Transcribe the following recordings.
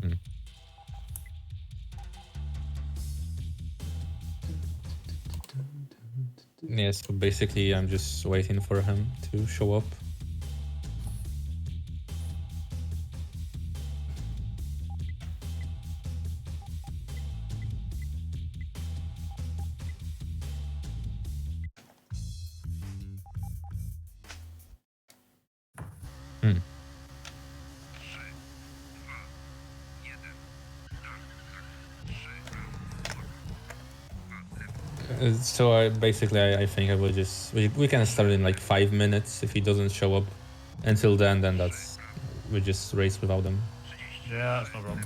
Mm. Yeah, so basically I'm just waiting for him to show up. Hmm. So I think I will just we can start in like 5 minutes if he doesn't show up. Until then that's we just race without him. Yeah, that's no problem.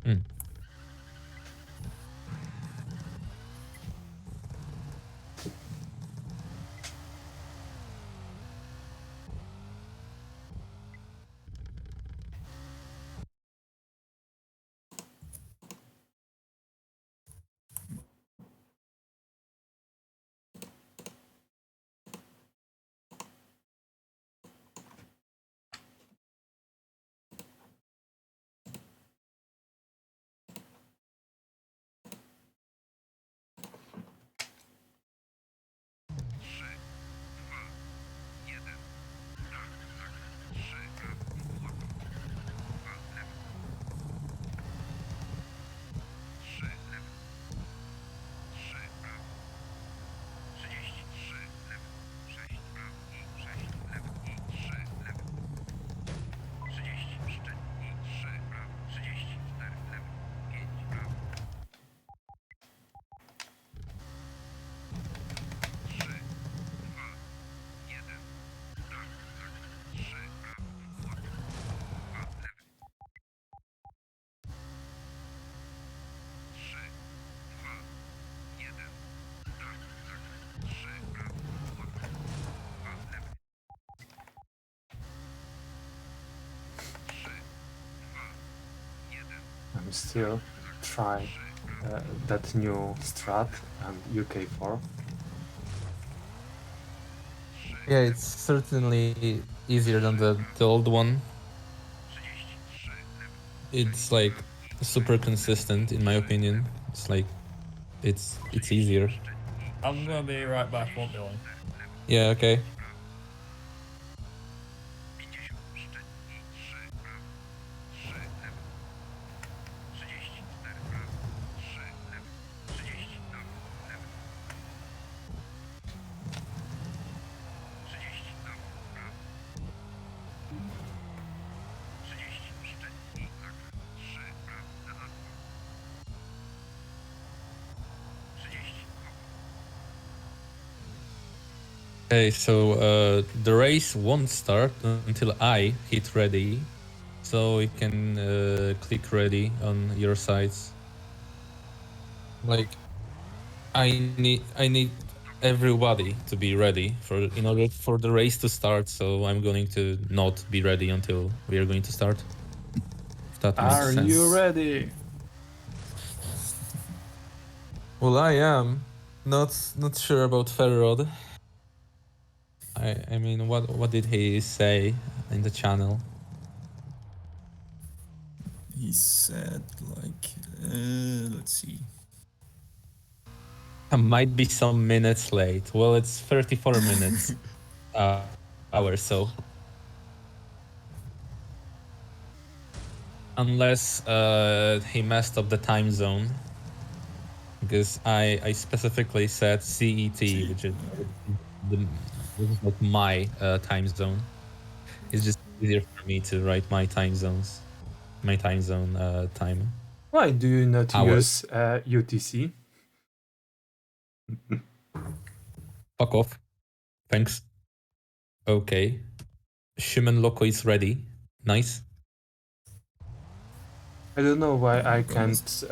Hmm. I'm still trying that new strat and UK4. Yeah, it's certainly easier than the old one. It's like super consistent in my opinion. It's like it's easier. I'm gonna be right back, won't be long. Yeah, okay. Okay, so the race won't start until I hit ready. So you can click ready on your sides. Like I need everybody to be ready in order for the race to start. So I'm going to not be ready until we are going to start. If that makes Are sense. you ready? Well, I am not sure about Ferrod. I mean, what did he say in the channel? He said like, let's see. I might be some minutes late. Well, it's 34 minutes hours, so unless he messed up the time zone. because I specifically said CET, which is this is like my time zone. It's just easier for me to write my time zones, my time zone time. Why do you not Hours. use UTC? Fuck off. Thanks. Okay. Shimon Loco is ready. Nice. I don't know why I Promise.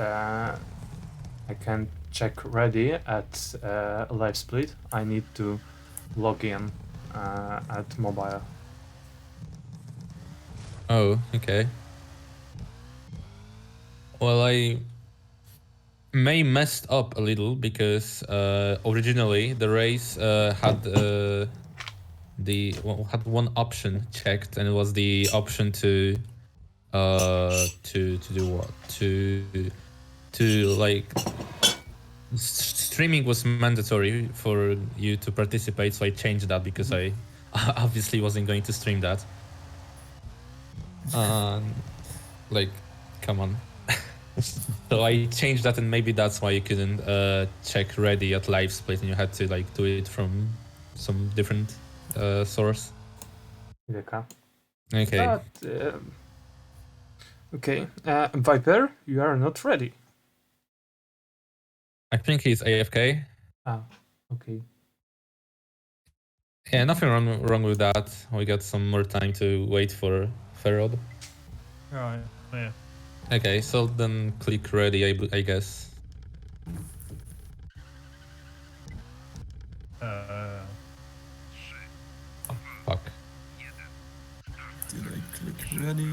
can't check ready at live split. I need to log in at mobile. Oh, okay. Well, I may messed up a little because originally the race had had one option checked, and it was the option to do what to like streaming was mandatory for you to participate, so I changed that because I obviously wasn't going to stream that. Like, come on. So I changed that, and maybe that's why you couldn't check ready at live split, and you had to like do it from some different source. Ileka. Okay. But okay, Viper, you are not ready. I think he's AFK. Ah, okay. Yeah, nothing wrong with that. We got some more time to wait for Ferrod. Right, yeah. Okay, so then click ready, I guess. Fuck. Did I click ready?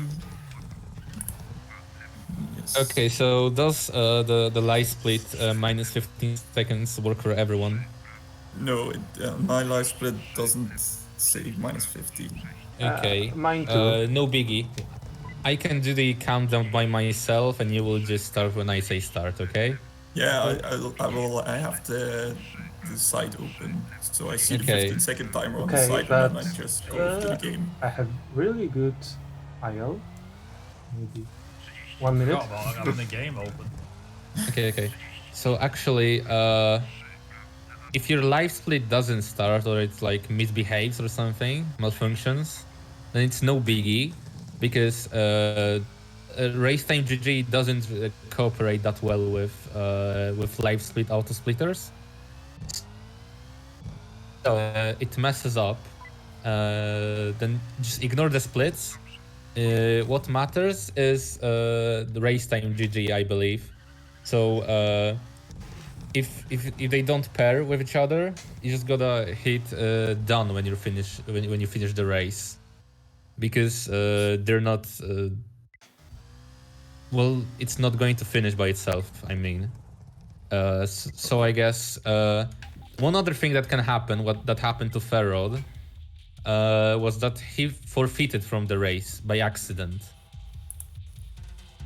Yes. Okay, so does the live split minus 15 seconds work for everyone? No, my live split doesn't say minus 15. Okay. Mine too. No biggie. I can do the countdown by myself, and you will just start when I say start, okay? Yeah, I have the site open, so I see the Okay. 15-second timer on the Okay, side, but and then I just go to the game. I have really good IL. Maybe 1 minute. Forgot about having the game open. Okay. So actually, if your live split doesn't start, or it's like misbehaves or something, malfunctions, then it's no biggie, because race time GG doesn't cooperate that well with live split auto splitters. So it messes up. Then just ignore the splits. What matters is the race time GG, I believe. So if they don't pair with each other, you just gotta hit done when you finish the race, because they're not. Well, it's not going to finish by itself. I mean, so I guess one other thing that can happen, that happened to Ferrod, was that he forfeited from the race by accident.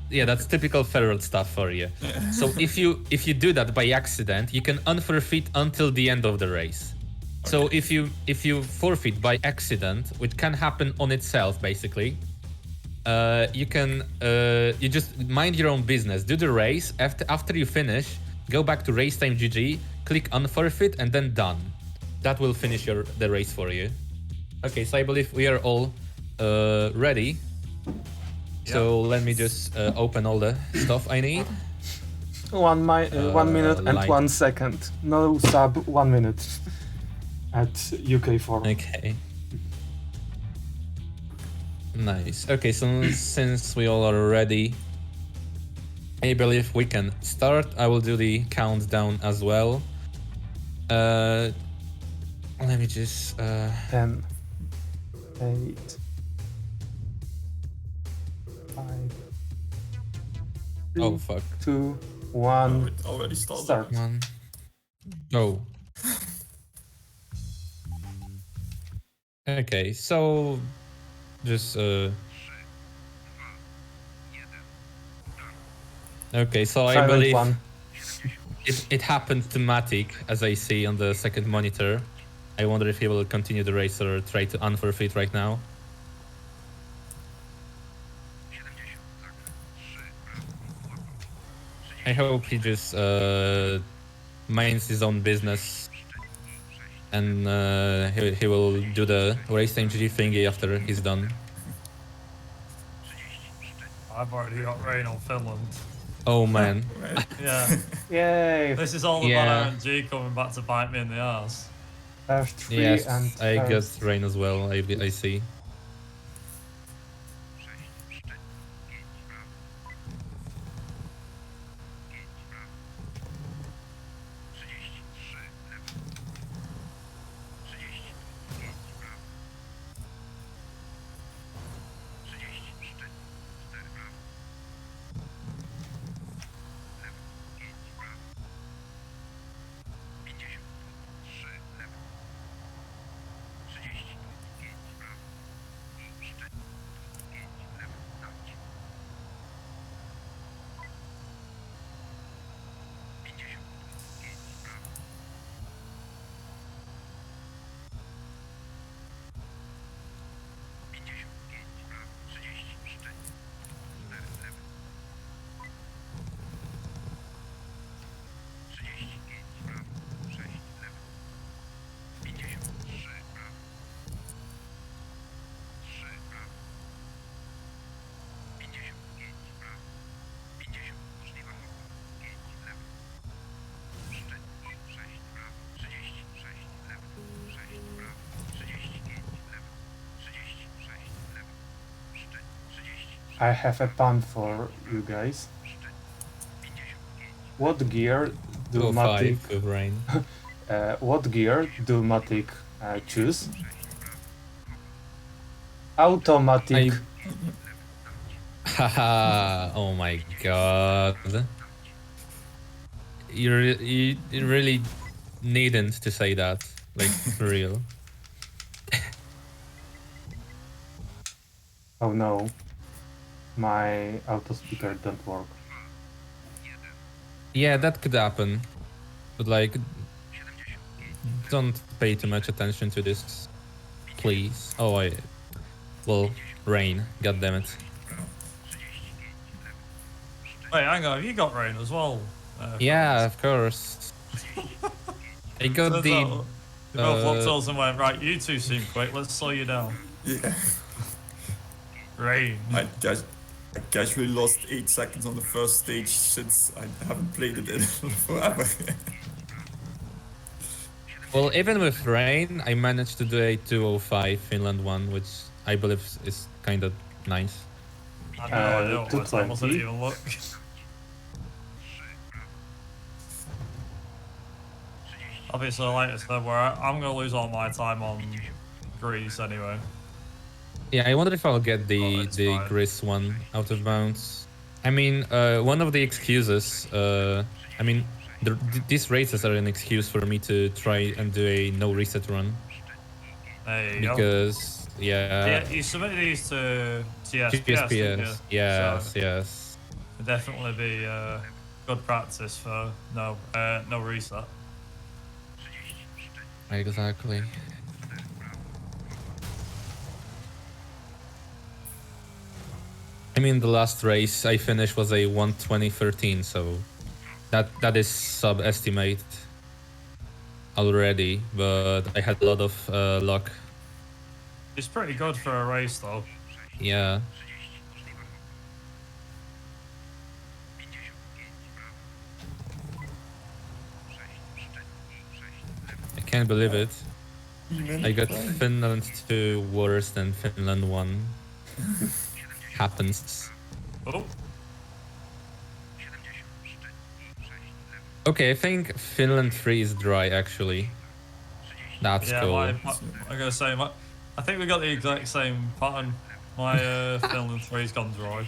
Yeah, that's typical Ferrod stuff for you. So if you do that by accident, you can unforfeit until the end of the race. So if you forfeit by accident, which can happen on itself, basically, you can you just mind your own business, do the race. After you finish, go back to race time GG, click unforfeit, and then done. That will finish the race for you. Okay, so I believe we are all ready. So let me just open all the stuff I need. 1 minute and like- 1 second. No sub 1 minute at UK4. Okay. Nice. Okay, so since we all are ready, I believe we can start. I will do the countdown as well. Let me just 10, 8, 5, 3, oh fuck. 2, Oh, 1. it already started. Start. One. Oh. Okay, so just okay, so I Silent believe one. it happened to Matic, as I see on the second monitor. I wonder if he will continue the race or try to unforfeit right now. I hope he just minds his own business, and he will do the race MGG thingy after he's done. I've already got rain on Finland. Oh man. Right. Yeah. Yay! This is all Yeah. about RNG coming back to bite me in the ass. First 3 Yes, and I got first. rain as well. I see. I have a pun for you guys. What gear do Matic? 205 with rain. What gear do Matic choose? Automatic. Haha! Oh my god. You really needn't to say that. Like, for real. Oh no, my auto speaker don't work. Yeah, that could happen. But like, don't pay too much attention to this. Please. Oh, well, rain. God damn it. Wait, hang on, have you got rain as well? Yeah, of course. I got Turns the... out we both looked at us and went, right, you two seem quick, let's slow you down. Yeah. Rain. I casually lost 8 seconds on the first stage since I haven't played it in forever. Well, even with rain, I managed to do a 205 Finland one, which I believe is kind of nice. I don't know, I don't know, I 220. wasn't even look. Obviously, like I said, I'm going to lose all my time on Greece anyway. Yeah, I wonder if I'll get Oh, the it's fine. Gris one out of bounds. I mean, one of the excuses, I mean, these races are an excuse for me to try and do a no reset run. There you go. Because, yeah, Yeah, you submitted these to TSPS, didn't you? GSPS, yes, So yes. it'd definitely be good practice for no reset. Exactly. I mean, the last race I finished was a 1:20:13, so that is sub-estimate already, but I had a lot of luck. It's pretty good for a race though. Yeah. I can't believe it. I got Finland 2 worse than Finland 1. Happens. Oh, Okay, I think Finland 3 is dry actually. That's yeah, cool. I'm gonna say I think we got the exact same pattern. My Finland 3's gone dry.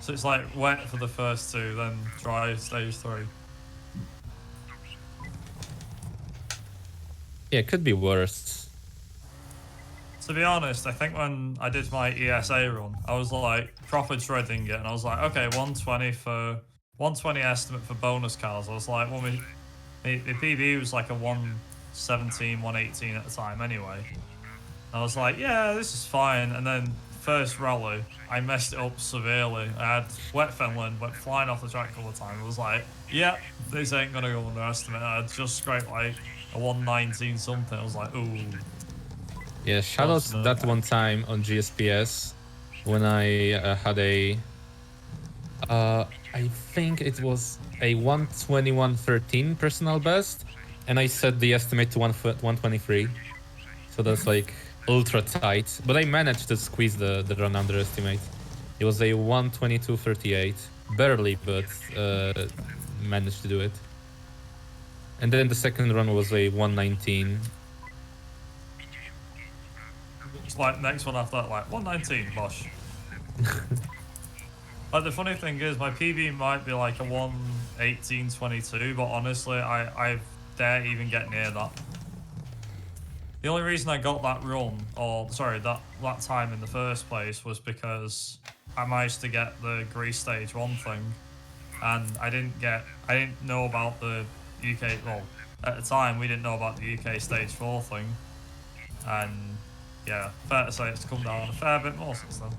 So it's like wet for the first two, then dry stage 3. Yeah, it could be worse. To be honest, I think when I did my ESA run, I was like proper dreading it, and I was like, okay, 120 estimate for bonus cars. I was like, well, my PB was like a 117, 118 at the time anyway. I was like, yeah, this is fine. And then first rally, I messed it up severely. I had wet Finland, went flying off the track a couple of times. I was like, yeah, this ain't gonna go under estimate. I had just scraped like a 119 something. I was like, ooh. Yeah, shoutouts no. that one time on GSPS when I had a I think it was a 121.13 personal best, and I set the estimate to 123. So that's like ultra tight, but I managed to squeeze the run under estimate. It was a 122.38, barely, but managed to do it. And then the second run was a 119. It's like next one after that, like 119, bosh. Like the funny thing is, my PB might be like a 118.22, but honestly, I dare even get near that. The only reason I got that run, or sorry, that time in the first place, was because I managed to get the Greece stage 1 thing, and I didn't know about the UK. Well, at the time we didn't know about the UK stage 4 thing, and yeah, fair to say it's come down a fair bit more since then.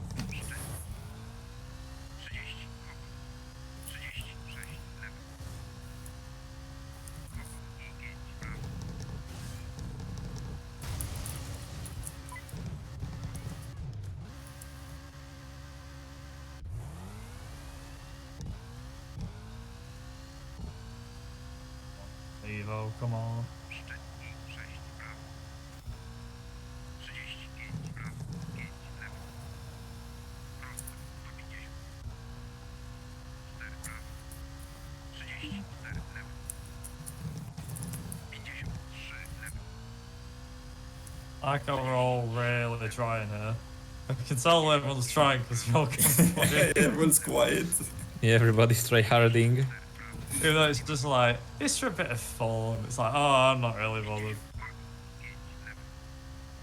Evo, come on. I think we're all really trying here. I can tell everyone's trying because you're all complaining. Everyone's quiet. Yeah, everybody's tryharding. Even though it's just like, it's for a bit of fun. It's like, oh, I'm not really bothered.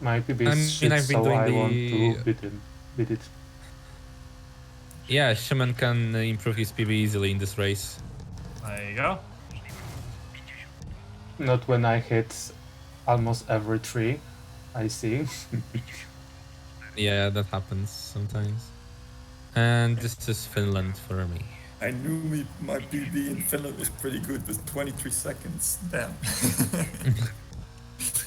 My PB I is mean, shit, I've been so doing I want the- to beat it. Yeah, Shaman can improve his PB easily in this race. There you go. Not when I hit almost every tree I see. Yeah, that happens sometimes. And this is Finland for me. I knew my PB in Finland was pretty good with 23 seconds. Damn.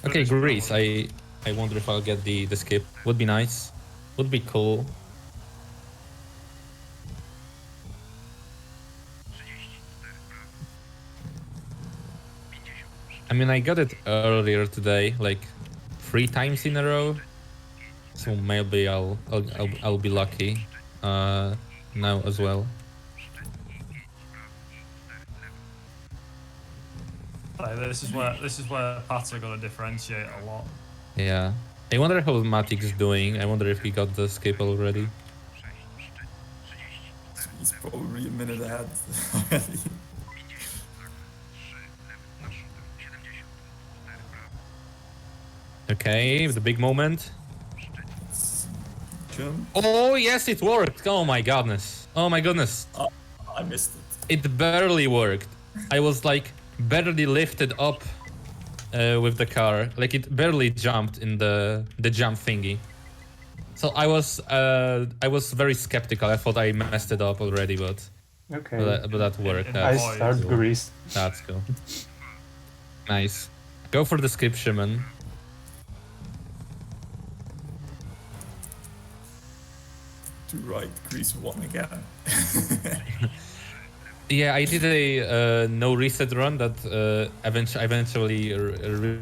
Okay, Greece. I wonder if I'll get the skip. Would be nice. Would be cool. I mean, I got it earlier today, like 3 times in a row. So maybe I'll be lucky now as well. Like, this is where Pats are gonna differentiate a lot. Yeah. I wonder how Matic's doing. I wonder if he got the skip already. He's probably a minute ahead already. Okay, the big moment. Jump. Oh yes, it worked. Oh my goodness. Oh my goodness. I missed it. It barely worked. I was like barely lifted up with the car. Like it barely jumped in the jump thingy. So I was very skeptical. I thought I messed it up already, but Okay. but that worked. I That's start cool. Greece. That's cool. Nice. Go for the skip, Shimon. To right, Greece won again. Yeah, I did a no reset run that eventually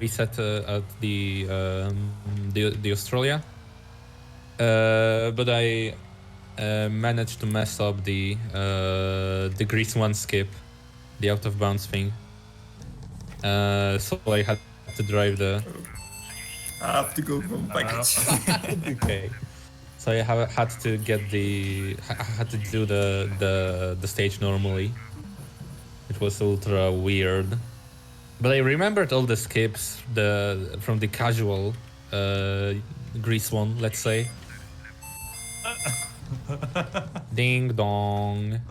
reset at the Australia. But I managed to mess up the Greece 1 skip, the out of bounds thing. So I had to drive the. I have to go from package. Okay. So I had to get I had to do the stage normally. It was ultra weird. But I remembered all the skips from the casual Greece one, let's say. Ding dong.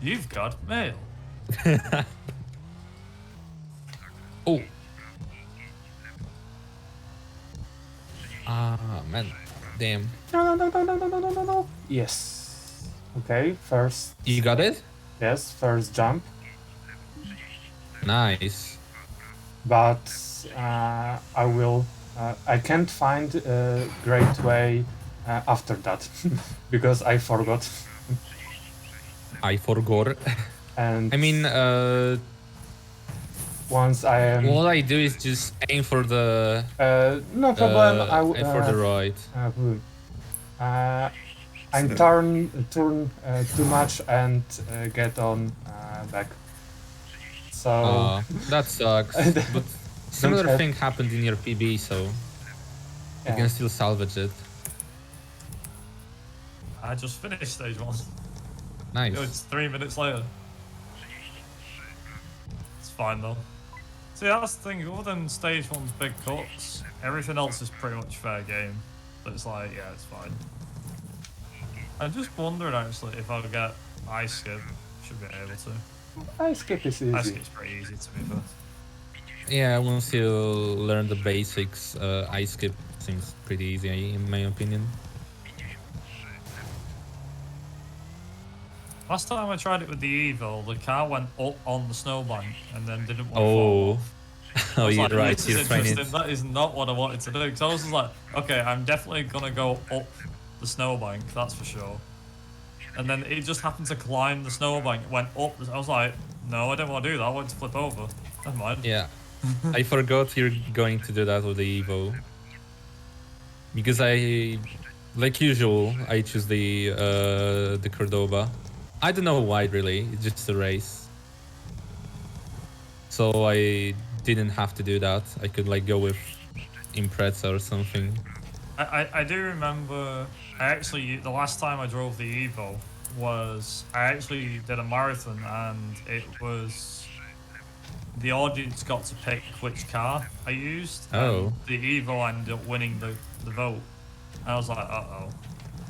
You've got mail. Oh. Ah, man. Damn. No. Yes. Okay, first. You got it? Yes, first jump. Nice. But I will. I can't find a great way after that because I forgot. I forgot. And I mean, once I am. all I do is just aim for the No problem. aim for the right. I'm turn too much and get on back. So That sucks. But similar have- thing happened in your PB, so you yeah. can still salvage it. I just finished stage 1. Nice. It's 3 minutes later. It's fine though. See, that's the thing. Other than stage 1's big cuts, everything else is pretty much fair game. So it's like, yeah, it's fine. I'm just wondering actually if I'll get ice skip. Should be able to. Ice skip is Ice easy. skip's pretty easy to be fair. Yeah, once you learn the basics, ice skip seems pretty easy in my opinion. Last time I tried it with the Evo, the car went up on the snowbank and then didn't want to Oh, fall off. I oh, was you're like, right. this You're is trying it. interesting. That is not what I wanted to do. Because I was just like, okay, I'm definitely gonna go up the snowbank, that's for sure. And then it just happened to climb the snowbank, went up. I was like, no, I don't want to do that. I want to flip over. Never mind. Yeah, I forgot you're going to do that with the Evo. Because I, like usual, I choose the Cordoba. I don't know why really. It's just a race. So I didn't have to do that. I could like go with Impreza or something. I do remember, the last time I drove the Evo was, I actually did a marathon and it was, the audience got to pick which car I used. Oh. And the Evo ended up winning the vote. And I was like, uh-oh.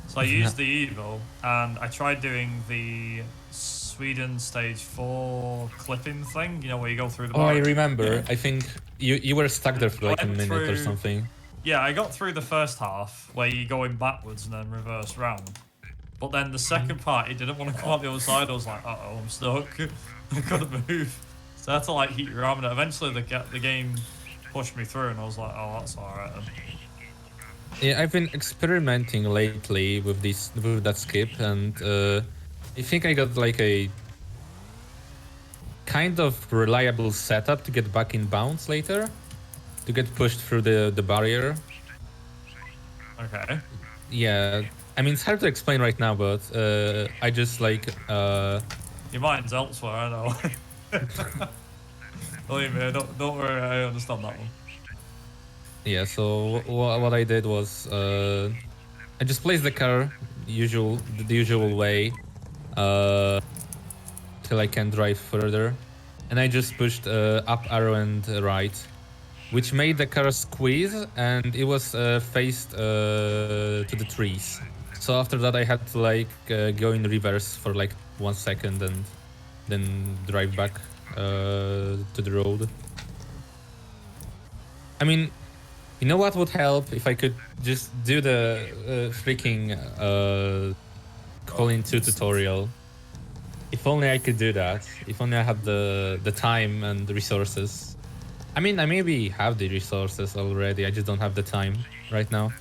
So I used the Evo and I tried doing the Sweden stage 4 clipping thing, you know, where you go through the Oh, I bar. remember. Yeah. I think you were stuck there for like a Went minute or through- something. Yeah, I got through the first half where you're going backwards and then reverse round. But then the second part, it didn't want to come out the other side. I was like, uh-oh, I'm stuck. I couldn't move. So I had to like heat your arm. And eventually the game pushed me through and I was like, oh, that's alright then. Yeah, I've been experimenting lately with that skip, and I think I got like a kind of reliable setup to get back in bounds later, to get pushed through the barrier. Okay. Yeah, I mean it's hard to explain right now, but I just like Your mind's elsewhere, I know. Believe me, don't worry, I understand that one. yeah. So what I did was I just placed the car the usual way till I can drive further, and I just pushed up arrow and right, which made the car squeeze, and it was faced to the trees. So after that I had to like go in reverse for like 1 second and then drive back to the road. I mean, you know what would help if I could just do the freaking Colin 2 tutorial. If only I could do that. If only I had the time and the resources. I mean, I maybe have the resources already. I just don't have the time right now.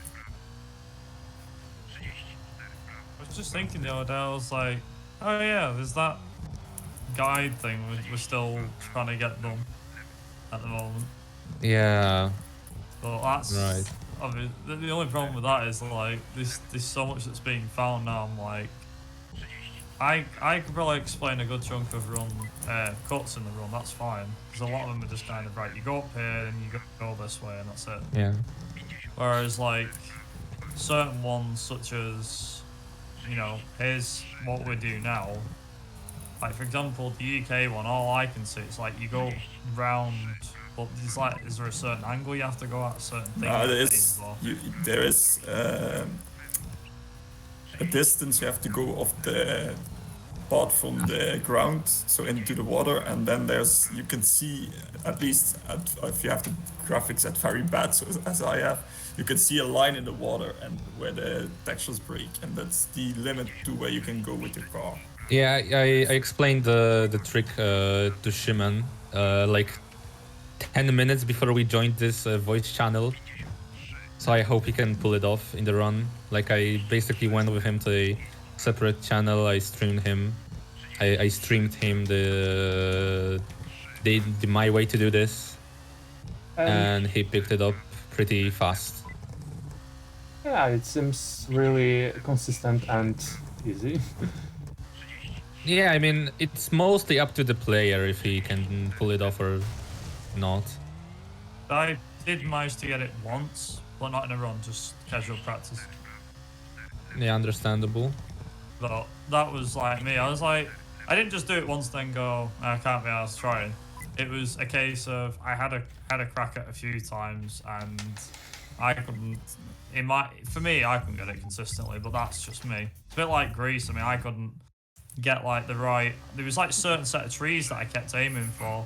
I was just thinking the other day, I was like, oh yeah, there's that guide thing we're still trying to get done at the moment. Yeah. But that's Right. obviously the only problem with that is like there's so much that's being found now. I'm like, I could probably explain a good chunk of run cuts in the run. That's fine because a lot of them are just kind of right. You go up here and you go this way and that's it. Yeah. Whereas like certain ones such as, you know, here's what we do now. Like for example, the UK one, all I can see is like you go round, but there's like, is there a certain angle you have to go at, a certain thing? There is a distance you have to go off the part from the ground, so into the water, and then you can see, at least if you have the graphics at very bad, so as I have, you can see a line in the water and where the textures break, and that's the limit to where you can go with your car. Yeah, I explained the trick to Shimon like 10 minutes before we joined this voice channel. So I hope he can pull it off in the run. Like I basically went with him to a separate channel. I streamed him. I streamed him the my way to do this, and he picked it up pretty fast. Yeah, it seems really consistent and easy. Yeah, I mean, it's mostly up to the player if he can pull it off or not. I did manage to get it once, but not in a run, just casual practice. Yeah, understandable. But that was like me. I was like, I didn't just do it once, then go, I can't be arsed trying. It was a case of I had a crack at a few times, and I couldn't. For me, I couldn't get it consistently, but that's just me. It's a bit like Greece. I mean, I couldn't get like the right. There was like certain set of trees that I kept aiming for,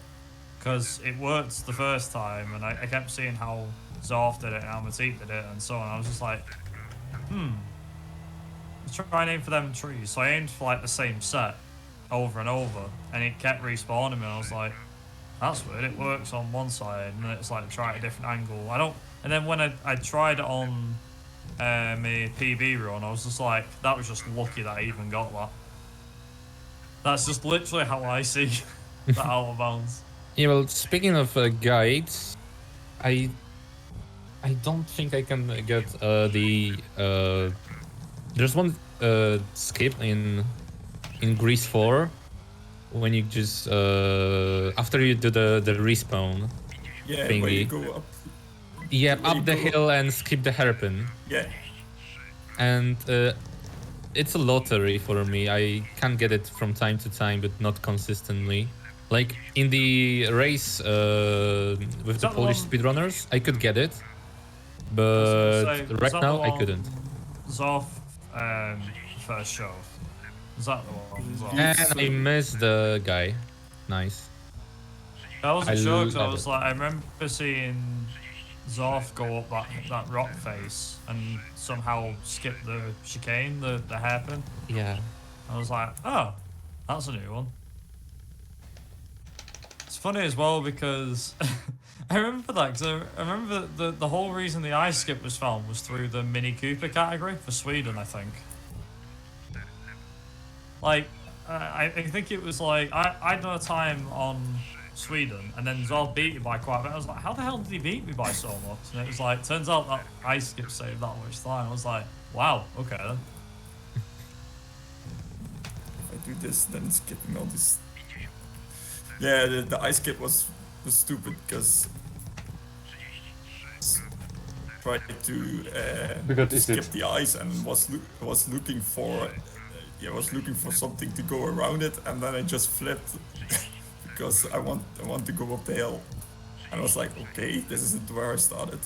because it worked the first time, and I kept seeing how Zorf did it and how Matip did it, and so on. I was just like, let's try and aim for them trees. So I aimed for like the same set over and over, and it kept respawning me. I was like, that's weird. It works on one side, and then it's like try a different angle. And then when I tried it on my PB run, I was just like, that was just lucky that I even got that. That's just literally how I see that out of bounds. Yeah, well, speaking of guides, I don't think I can get there's one skip in Grease 4 when you just after you do the respawn thingy. Where you go up. Yeah, up the hill and skip the hairpin. Yeah. And it's a lottery for me. I can get it from time to time, but not consistently. Like in the race with the Polish speedrunners, I could get it, but right now I couldn't. Zorf first show. Is that the one? And I missed the guy. Nice. I wasn't sure because I was like, I remember seeing Zorf go up that rock face and somehow skip the chicane, the hairpin. Yeah. I was like, oh, that's a new one. It's funny as well because I remember that because I remember the whole reason the ice skip was found was through the Mini Cooper category for Sweden, I think. Like, I think it was like, I'd done a time on Sweden, and then Zorf beat me by quite a bit. I was like, how the hell did he beat me by so much? And it was like, turns out that ice skip saved that much time. I was like, wow, okay then. If I do this, then it's skipping all this. Yeah, the ice skip was stupid because tried to skip the ice and was looking for something to go around it, and then I just flipped because I want to go up the hill, and I was like, okay, this isn't where I started.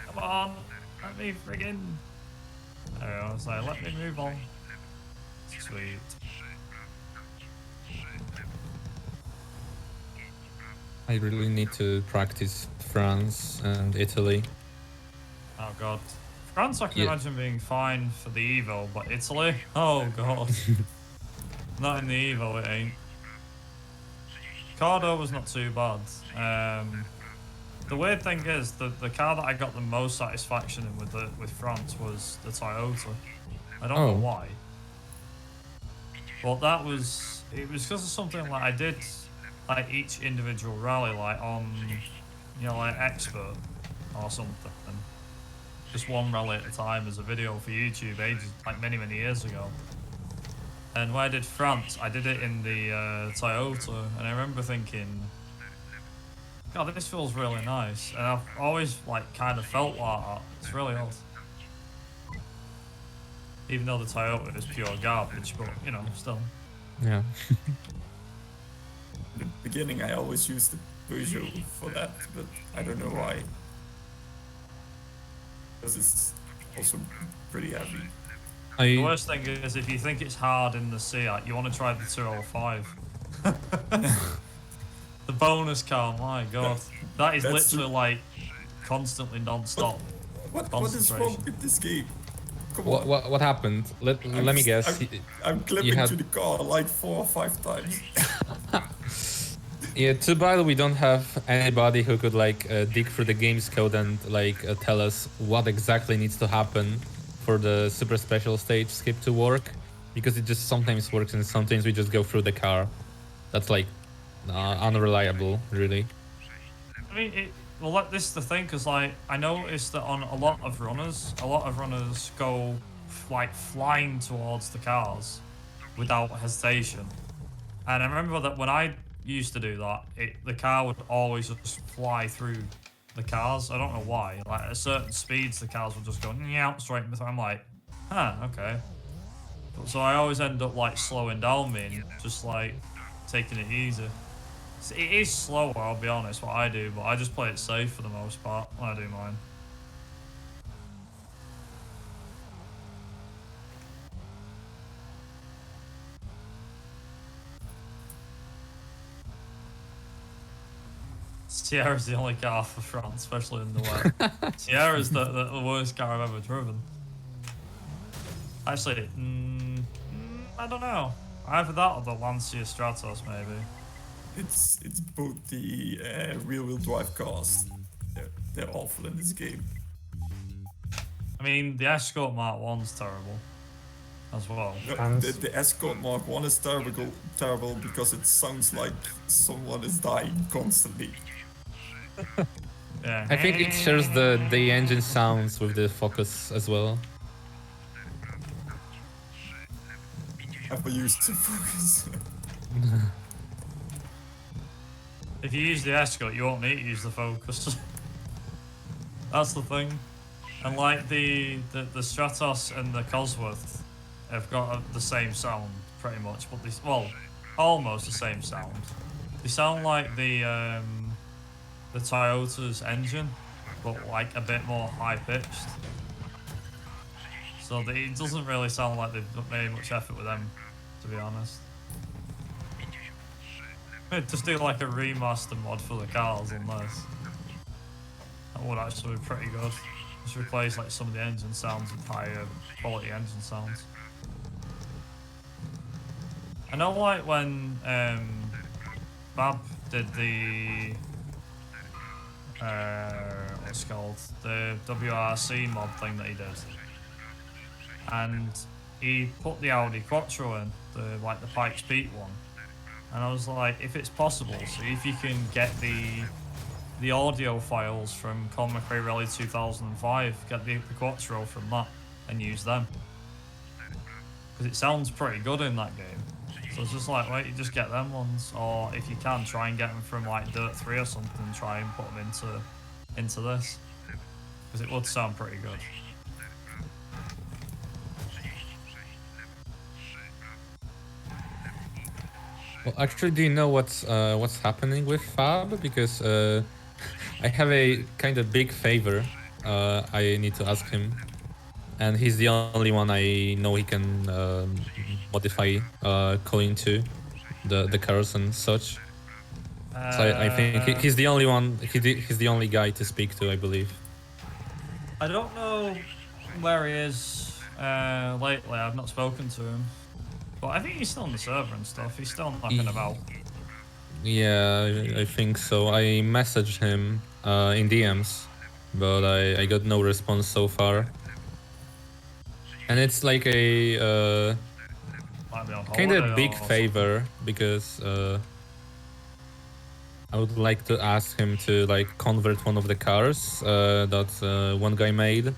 Come on, let me friggin'. There we go, so let me move on. Sweet. I really need to practice France and Italy. Oh god. France I can imagine being fine for the Evo, but Italy? Oh god. Not in the Evo, it ain't. Cardo was not too bad. The weird thing is, the car that I got the most satisfaction in with France was the Toyota. I don't know why. But it was because of something like I did like each individual rally like on, you know, like Expert or something. Just one rally at a time as a video for YouTube ages, like many years ago. And when I did France, I did it in the Toyota, and I remember thinking, God, this feels really nice. And I've always like kind of felt like that. It's really odd. Even though the Toyota is pure garbage, but you know, still. Yeah. beginning, I always used the Peugeot for that, but I don't know why. Because it's also pretty heavy. The worst thing is if you think it's hard in the Seat, you want to try the 205. The bonus car, my god. That is literally like constantly non-stop. What is wrong with this game? Come on. What happened? Let me guess. I'm clipping to the car like 4 or 5 times. Yeah, too bad we don't have anybody who could like dig through the game's code and like tell us what exactly needs to happen for the super special stage skip to work, because it just sometimes works and sometimes we just go through the car. That's like unreliable, really. I mean, well, this is the thing, because like I noticed that on a lot of runners go like flying towards the cars without hesitation. And I remember that when I used to do that, the car would always just fly through the cars. I don't know why. Like at certain speeds, the cars would just go straight in. I'm like, huh, okay. So I always end up like slowing down, and just like taking it easy. It is slower, I'll be honest, what I do, but I just play it safe for the most part when I do mine. Sierra's the only car for France, especially in the wet. Sierra's the worst car I've ever driven. Actually, I don't know. Either that or the Lancia Stratos, maybe. It's both the rear-wheel drive cars. They're awful in this game. I mean, the Escort Mark 1's terrible as well. No, the Escort Mark 1 is terrible because it sounds like someone is dying constantly. Yeah. I think it shares the engine sounds with the Focus as well. Never used to Focus. If you use the Escort, you won't need to use the Focus. That's the thing. And like the Stratos and the Cosworth have got the same sound pretty much, but almost the same sound. They sound like the Toyota's engine, but like a bit more high pitched. So it doesn't really sound like they've made much effort with them, to be honest. Just do like a remaster mod for the cars on this. That would actually be pretty good. Just replace like some of the engine sounds with higher quality engine sounds. I know like when Bab did the what's it called, the WRC mod thing that he did, and he put the Audi Quattro in, the Pikes Peak one. And I was like, if it's possible, see if you can get the audio files from Colin McRae Rally 2005, get the Quattro from that, and use them. Because it sounds pretty good in that game. So it's just like, wait, you just get them ones, or if you can, try and get them from like Dirt 3 or something, try and put them into this. Because it would sound pretty good. Well, actually, do you know what's happening with Fab? Because I have a kind of big favor I need to ask him, and he's the only one I know he can modify Colin to the cars and such. So I think he's the only one. He's the only guy to speak to, I believe. I don't know where he is lately. I've not spoken to him. But I think he's still on the server and stuff. He's still knocking about. Yeah, I think so. I messaged him in DMs, but I got no response so far. And it's like a kind of big favor, because I would like to ask him to like convert one of the cars that one guy made,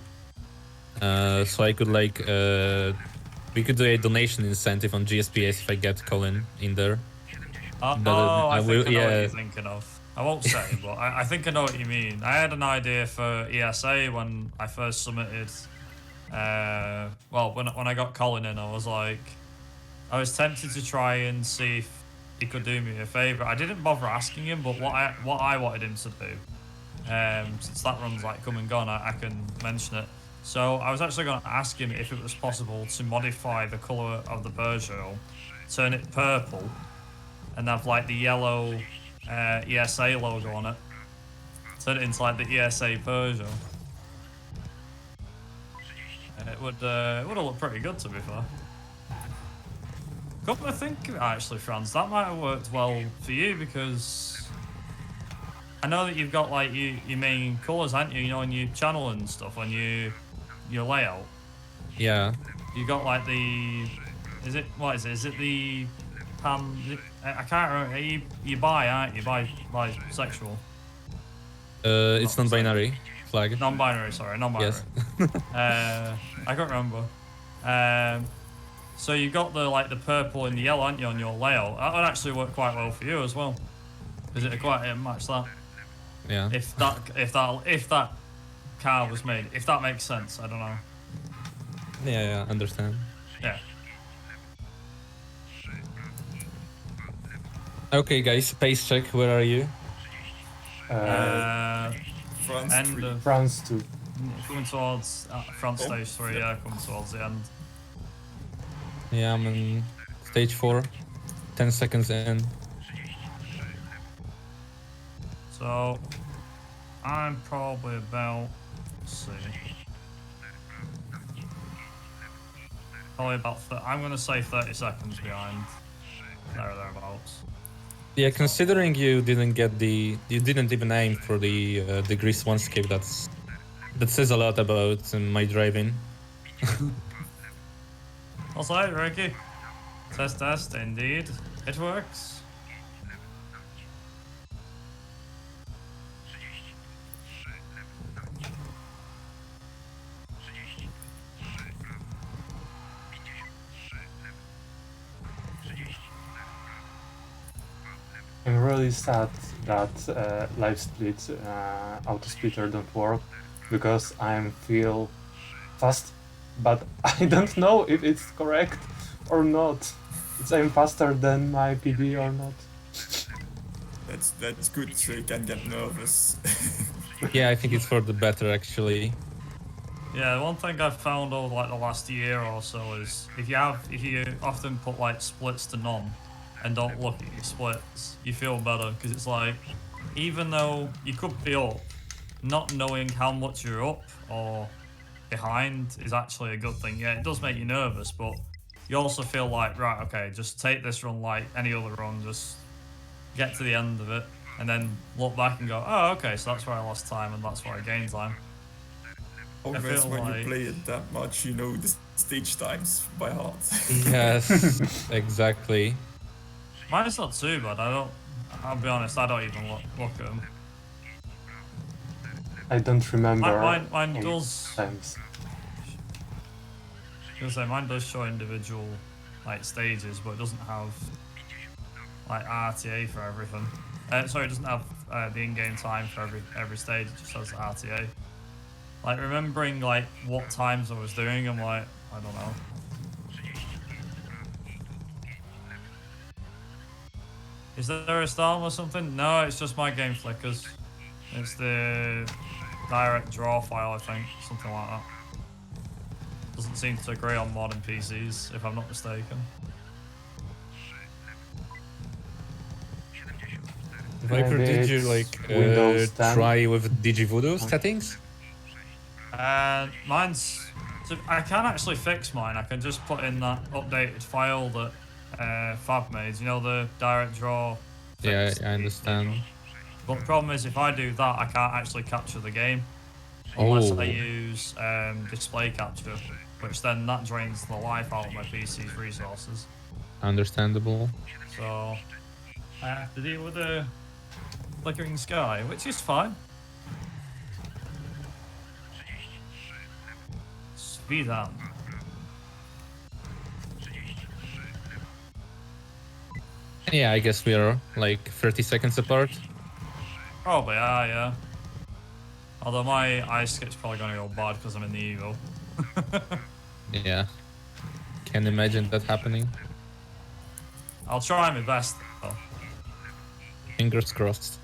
so I could like we could do a donation incentive on GSPS if I get Colin in there. I think I know what you're thinking of. I won't say, but I think I know what you mean. I had an idea for ESA when I first submitted. Well, when I got Colin in, I was tempted to try and see if he could do me a favour. I didn't bother asking him, but what I wanted him to do, since that run's like come and gone, I can mention it. So I was actually going to ask him if it was possible to modify the colour of the Peugeot, turn it purple, and have like the yellow ESA logo on it. Turn it into like the ESA Peugeot. And it would have looked pretty good, to be fair. Come to think of it, actually, Franz, that might have worked well for you, because I know that you've got like your main colours, haven't you? You know, on your channel and stuff, on your layout. Yeah. You got like the, is it the pan? I can't remember. You bi, aren't you? Bisexual. It's non-binary flag. Non-binary, sorry, non-binary. Yes. I can't remember. So you got the purple and the yellow, aren't you, on your layout? That would actually work quite well for you as well. Is it quite match that? Yeah. If that car was made, if that makes sense, I don't know. Yeah, understand. Yeah. Okay, guys, pace check. Where are you? France 3. France 2. Coming towards front stage 3, yeah, coming towards the end. Yeah, I'm in stage 4. 10 seconds in. So I'm probably about, let's see, probably about I'm gonna say 30 seconds behind, there or thereabouts. Yeah, considering you didn't even aim for the Grease 1 skip, that says a lot about my driving. That's right, Ricky. Test, indeed. It works. I'm really sad that live split auto splitter don't work, because I feel fast, but I don't know if it's correct or not. I'm faster than my PB or not. That's good, so you can get nervous. Yeah, I think it's for the better, actually. Yeah, one thing I've found over like the last year or so is if you often put like splits to none and don't look at your splits, you feel better, because it's like, even though you could be up, not knowing how much you're up or behind is actually a good thing. Yeah, it does make you nervous, but you also feel like, right, okay, just take this run like any other run, just get to the end of it, and then look back and go, oh, okay, so that's where I lost time and that's where I gained time. Always when you play it that much, you know the stage times by heart. Yes, exactly. Mine's not too bad. I'll be honest, I don't even look at them. I don't remember. Mine does. Times. I was gonna say, mine does show individual like stages, but it doesn't have like RTA for everything. Sorry, it doesn't have the in-game time for every stage. It just has RTA. Like, remembering like what times I was doing, I'm like, I don't know. Is there a storm or something? No, it's just my game flickers. It's the direct draw file, I think, something like that. Doesn't seem to agree on modern PCs, if I'm not mistaken. Viper, did you like try with DigiVoodoo settings? Mine's... So I can actually fix mine. I can just put in that updated file that Fab made, you know, the direct draw fix. Yeah, I understand. But the problem is, if I do that, I can't actually capture the game unless I use display capture, which then that drains the life out of my PC's resources. Understandable. So I have to deal with a flickering sky, which is fine. Speed up. Yeah, I guess we are like 30 seconds apart. Probably are, yeah. Although my ice skip's probably gonna go bad because I'm in the Evo. Yeah. Can't imagine that happening. I'll try my best. Fingers crossed.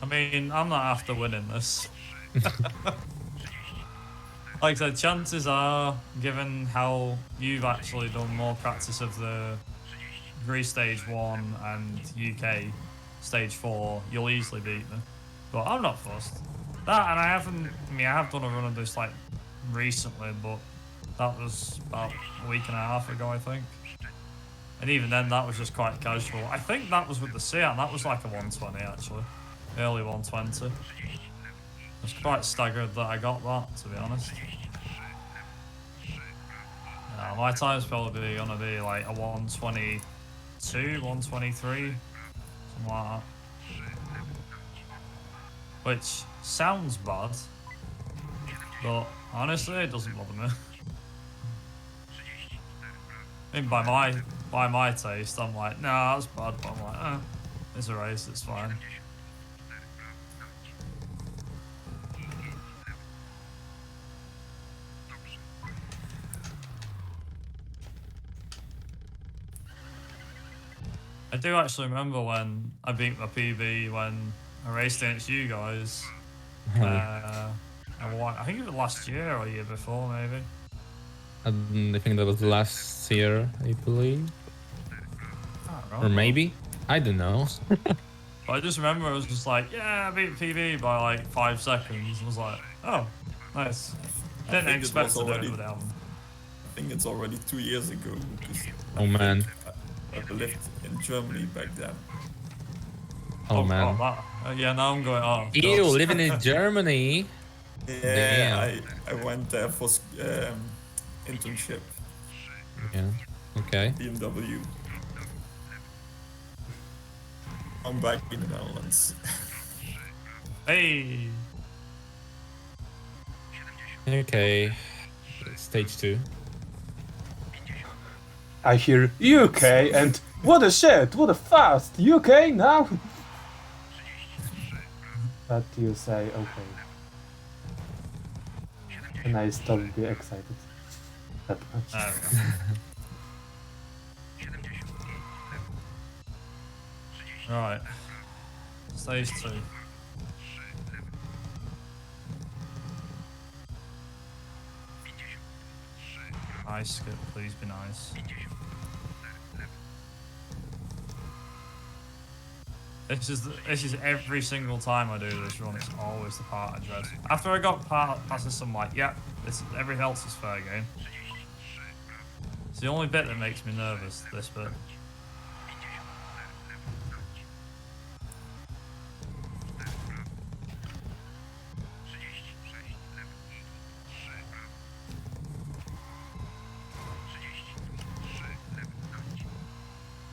I mean, I'm not after winning this. Like I said, chances are, given how you've actually done more practice of the Greece stage 1 and UK stage 4, you'll easily beat me. But I'm not fussed. That, and I have done a run of this like recently, but that was about a week and a half ago, I think. And even then, that was just quite casual. I think that was with the Seat, and that was like a 120 actually. Early 120. I was quite staggered that I got that, to be honest. My time's probably gonna be like a 122, 123, something like that. Which sounds bad, but honestly, it doesn't bother me. I mean, by my taste, I'm like, nah, that's bad, but I'm like, it's a race, it's fine. I do actually remember when I beat my PB when I raced against you guys. I think it was last year or year before, maybe. I think that was last year, I believe. Or maybe? I don't know. But I just remember I was just like, yeah, I beat PB by like 5 seconds. I was like, oh, nice. Didn't expect to do it with Alvin. I think it's already 2 years ago. Oh man. I lived in Germany back then. Oh man. Yeah, now I'm going, oh. Ew, living in Germany. Yeah, I went there for internship. Yeah, okay. BMW. I'm back in the Netherlands. Hey. Okay. Stage 2. I hear UK and what a shit, what a fast, UK now? But you say okay. And I stop being excited that much. Right. Stage 2. Nice skip, please be nice. This is every single time I do this run, it's always the part I dread. After I got past this, I'm like, yep, everything else is fair game. It's the only bit that makes me nervous, this bit.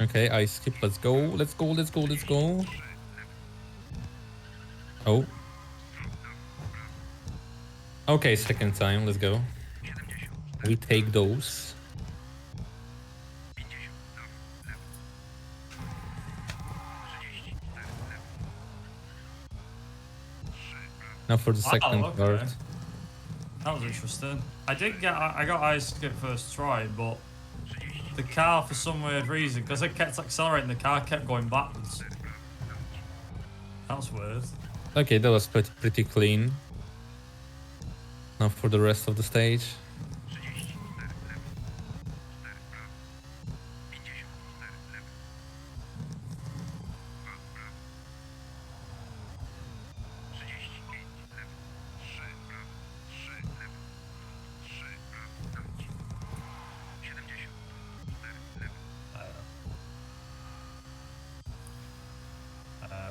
Okay, I skip. Let's go. Let's go. Let's go. Let's go. Oh. Okay, second time. Let's go. We take those. Now for the second part. That was interesting. I got ice skip first try, but the car, for some weird reason, because I kept accelerating, the car kept going backwards. That was weird. Okay, that was pretty clean. Now for the rest of the stage.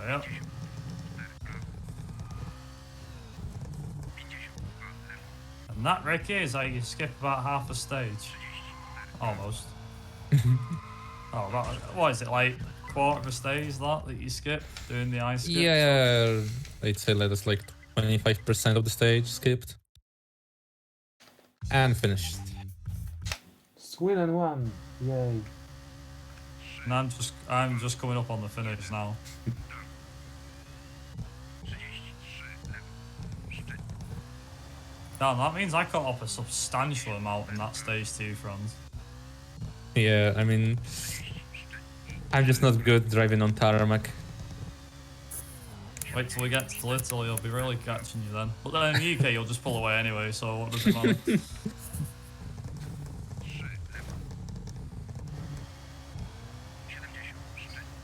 Yep. And that, Ricky, is how you skip about half a stage. Almost. Oh, what is it, like quarter of a stage that you skip, doing the ice skip? Yeah, I'd say that's like 25% of the stage skipped. And finished. Sweden won, yay. And I'm just coming up on the finish now. Damn, that means I cut off a substantial amount in that stage 2 front. Yeah, I mean, I'm just not good driving on tarmac. Wait till we get to Italy, I'll be really catching you then. But then in the UK, you'll just pull away anyway, so what does it matter?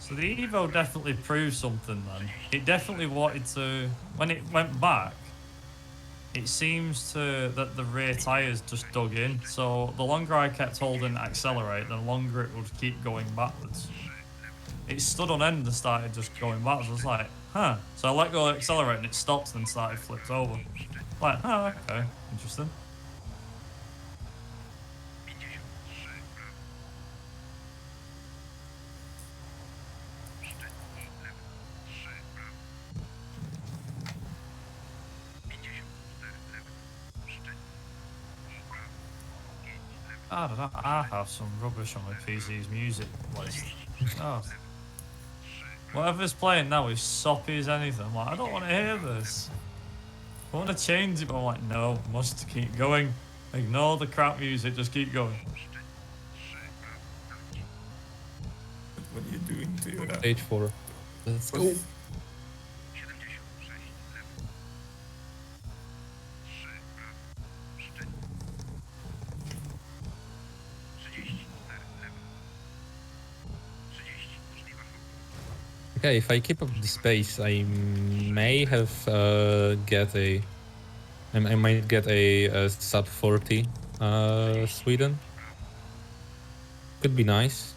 So the Evo definitely proved something then. It definitely wanted to... When it went back, it seems that the rear tyres just dug in. So the longer I kept holding accelerate, the longer it would keep going backwards. It stood on end and started just going backwards. I was like, huh. So I let go of accelerate and it stopped and started flipped over. Like, oh, okay, interesting. I don't know, I have some rubbish on my PC's music list. Oh. Whatever's playing now is soppy as anything. I'm like, I don't want to hear this. I want to change it, but I'm like, no, must keep going. Ignore the crap music, just keep going. What are you doing to your Stage 4. Let's go. Okay, if I keep up the pace, I may have I might get a sub 40 Sweden. Could be nice.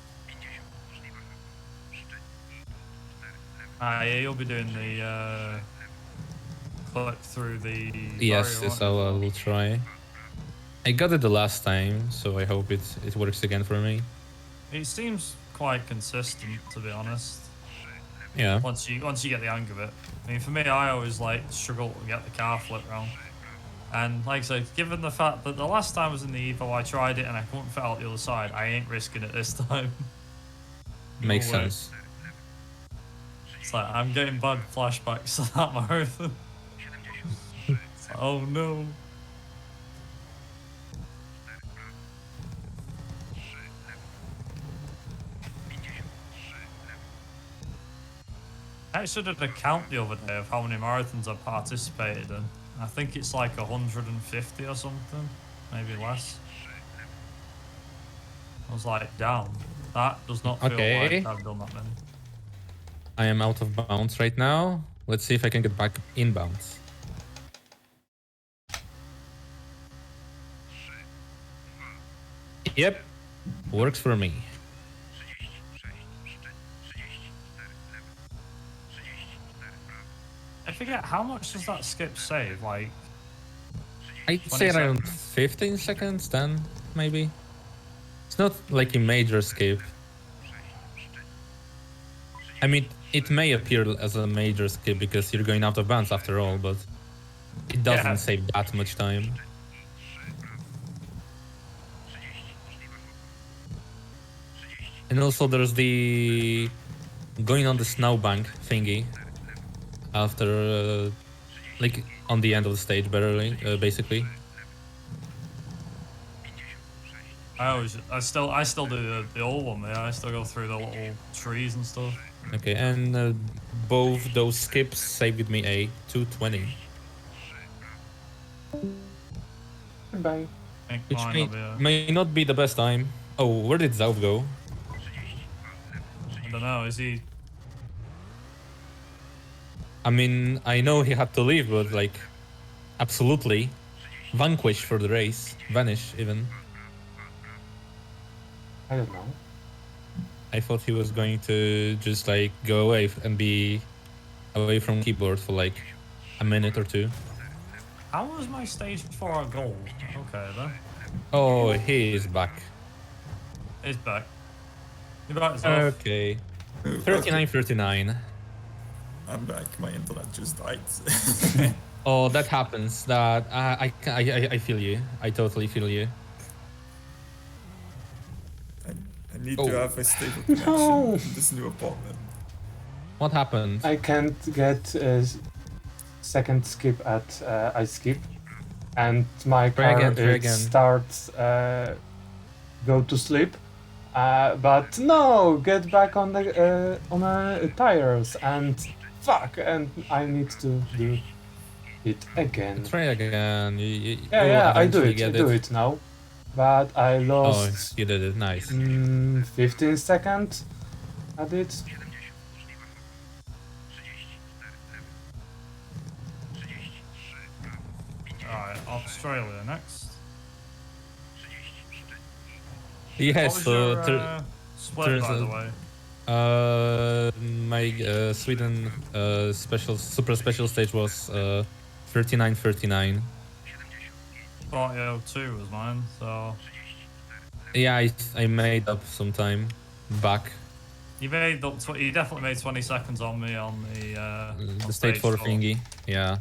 Yeah, you'll be doing the click through the Yes, barrier, yes, won't I will try. I got it the last time, so I hope it works again for me. It seems quite consistent, to be honest. Yeah. Once you get the hang of it. I mean, for me, I always like struggle to get the car flipped round. And like I said, given the fact that the last time I was in the Evo, I tried it and I couldn't fit out the other side, I ain't risking it this time. No Makes way. sense. It's like, I'm getting bad flashbacks to that marathon. It's like, oh no. I actually did a count the other day of how many marathons I've participated in. I think it's like 150 or something, maybe less. I was like, damn, that does not feel like I've done that many. I am out of bounds right now. Let's see if I can get back inbounds. Yep, works for me. I forget, how much does that skip save? Like, I'd say around 15 seconds, 10 maybe. It's not like a major skip. I mean, it may appear as a major skip because you're going out of bounds after all, but it doesn't save that much time. And also there's the going on the snowbank thingy after like on the end of the stage barely, basically. I still do the old one, yeah. I still go through the little trees and stuff. Okay, and both those skips saved me a 220. Bye. Which may not be the best time. Oh, where did Zauf go? I don't know, is he... I mean, I know he had to leave, but like, absolutely. Vanquish for the race. Vanish, even. I don't know. I thought he was going to just like go away and be away from keyboard for like a minute or two. How was my stage 4 gold? Okay then. Oh, he is back. He's back. You're back, Zauf. Okay. 39-39. I'm back. My internet just died. Oh, that happens. That I feel you. I totally feel you. I need to have a stable connection in this new apartment. What happened? I can't get a second skip at I skip, and my car starts go to sleep, But no, get back on the tires and fuck, and I need to do it again. Try again. You Yeah, will yeah, I do eventually it. get I do it now. But I Oh, lost you did it. Nice. 15 seconds at it. Alright, Australia next. Yeah, What was so your split, there's by a- the way? my Sweden super special stage was 39-39. 40-02 was mine, so... Yeah, I made up some time back. You made up you definitely made 20 seconds on me on the on Stage 4 4. thingy. Yeah.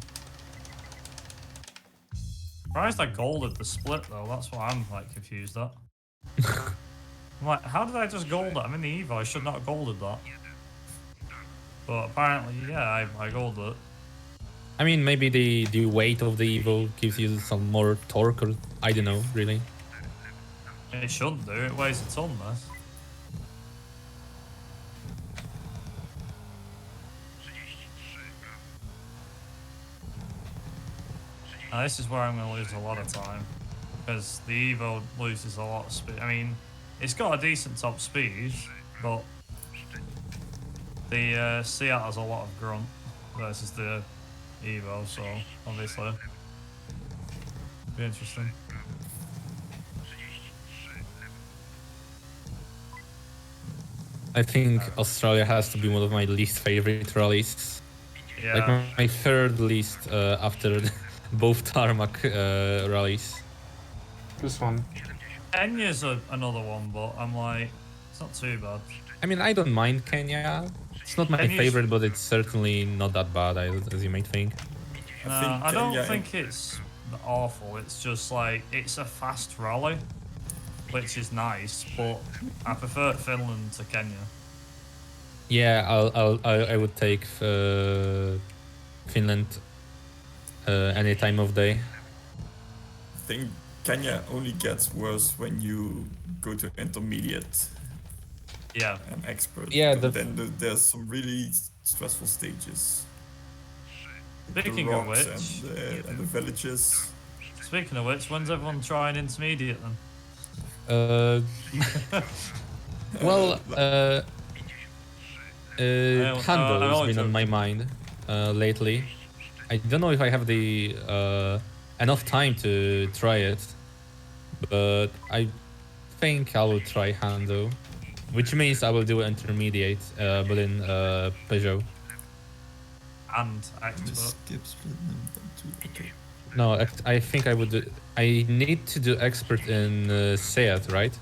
Surprised I golded the split though, that's what I'm like confused at. I'm like, how did I just gold it? I'm in the Evo, I should not have golded that. But apparently, yeah, I golded it. I mean, maybe the weight of the Evo gives you some more torque, or I don't know, really. It shouldn't do, it weighs a ton, this. Now this is where I'm going to lose a lot of time. Because the Evo loses a lot of speed. I mean, it's got a decent top speed, but the Seat has a lot of grunt versus the Evo, so obviously be interesting. I think Australia has to be one of my least favorite rallies. Yeah, Like my third least after both tarmac rallies. This one. Kenya's another one, but I'm like, it's not too bad. I mean, I don't mind Kenya. It's not my Kenya's- favorite, but it's certainly not that bad as you might think. No, think I don't Kenya- think it's awful. It's just like, it's a fast rally, which is nice, but I prefer Finland to Kenya. Yeah, I would take Finland any time of day. I think Kenya only gets worse when you go to intermediate Yeah, and expert. Yeah, But then there's some really stressful stages. speaking The of rocks which, and the villages. when's everyone trying intermediate then? Well, handle has only been on joke. my mind lately. I don't know if I have the enough time to try it, but I think I will try Hando, which means I will do intermediate, but in Peugeot. And expert. Skip split number 2. Okay. No, I think I would. I need to do expert in Seat, right?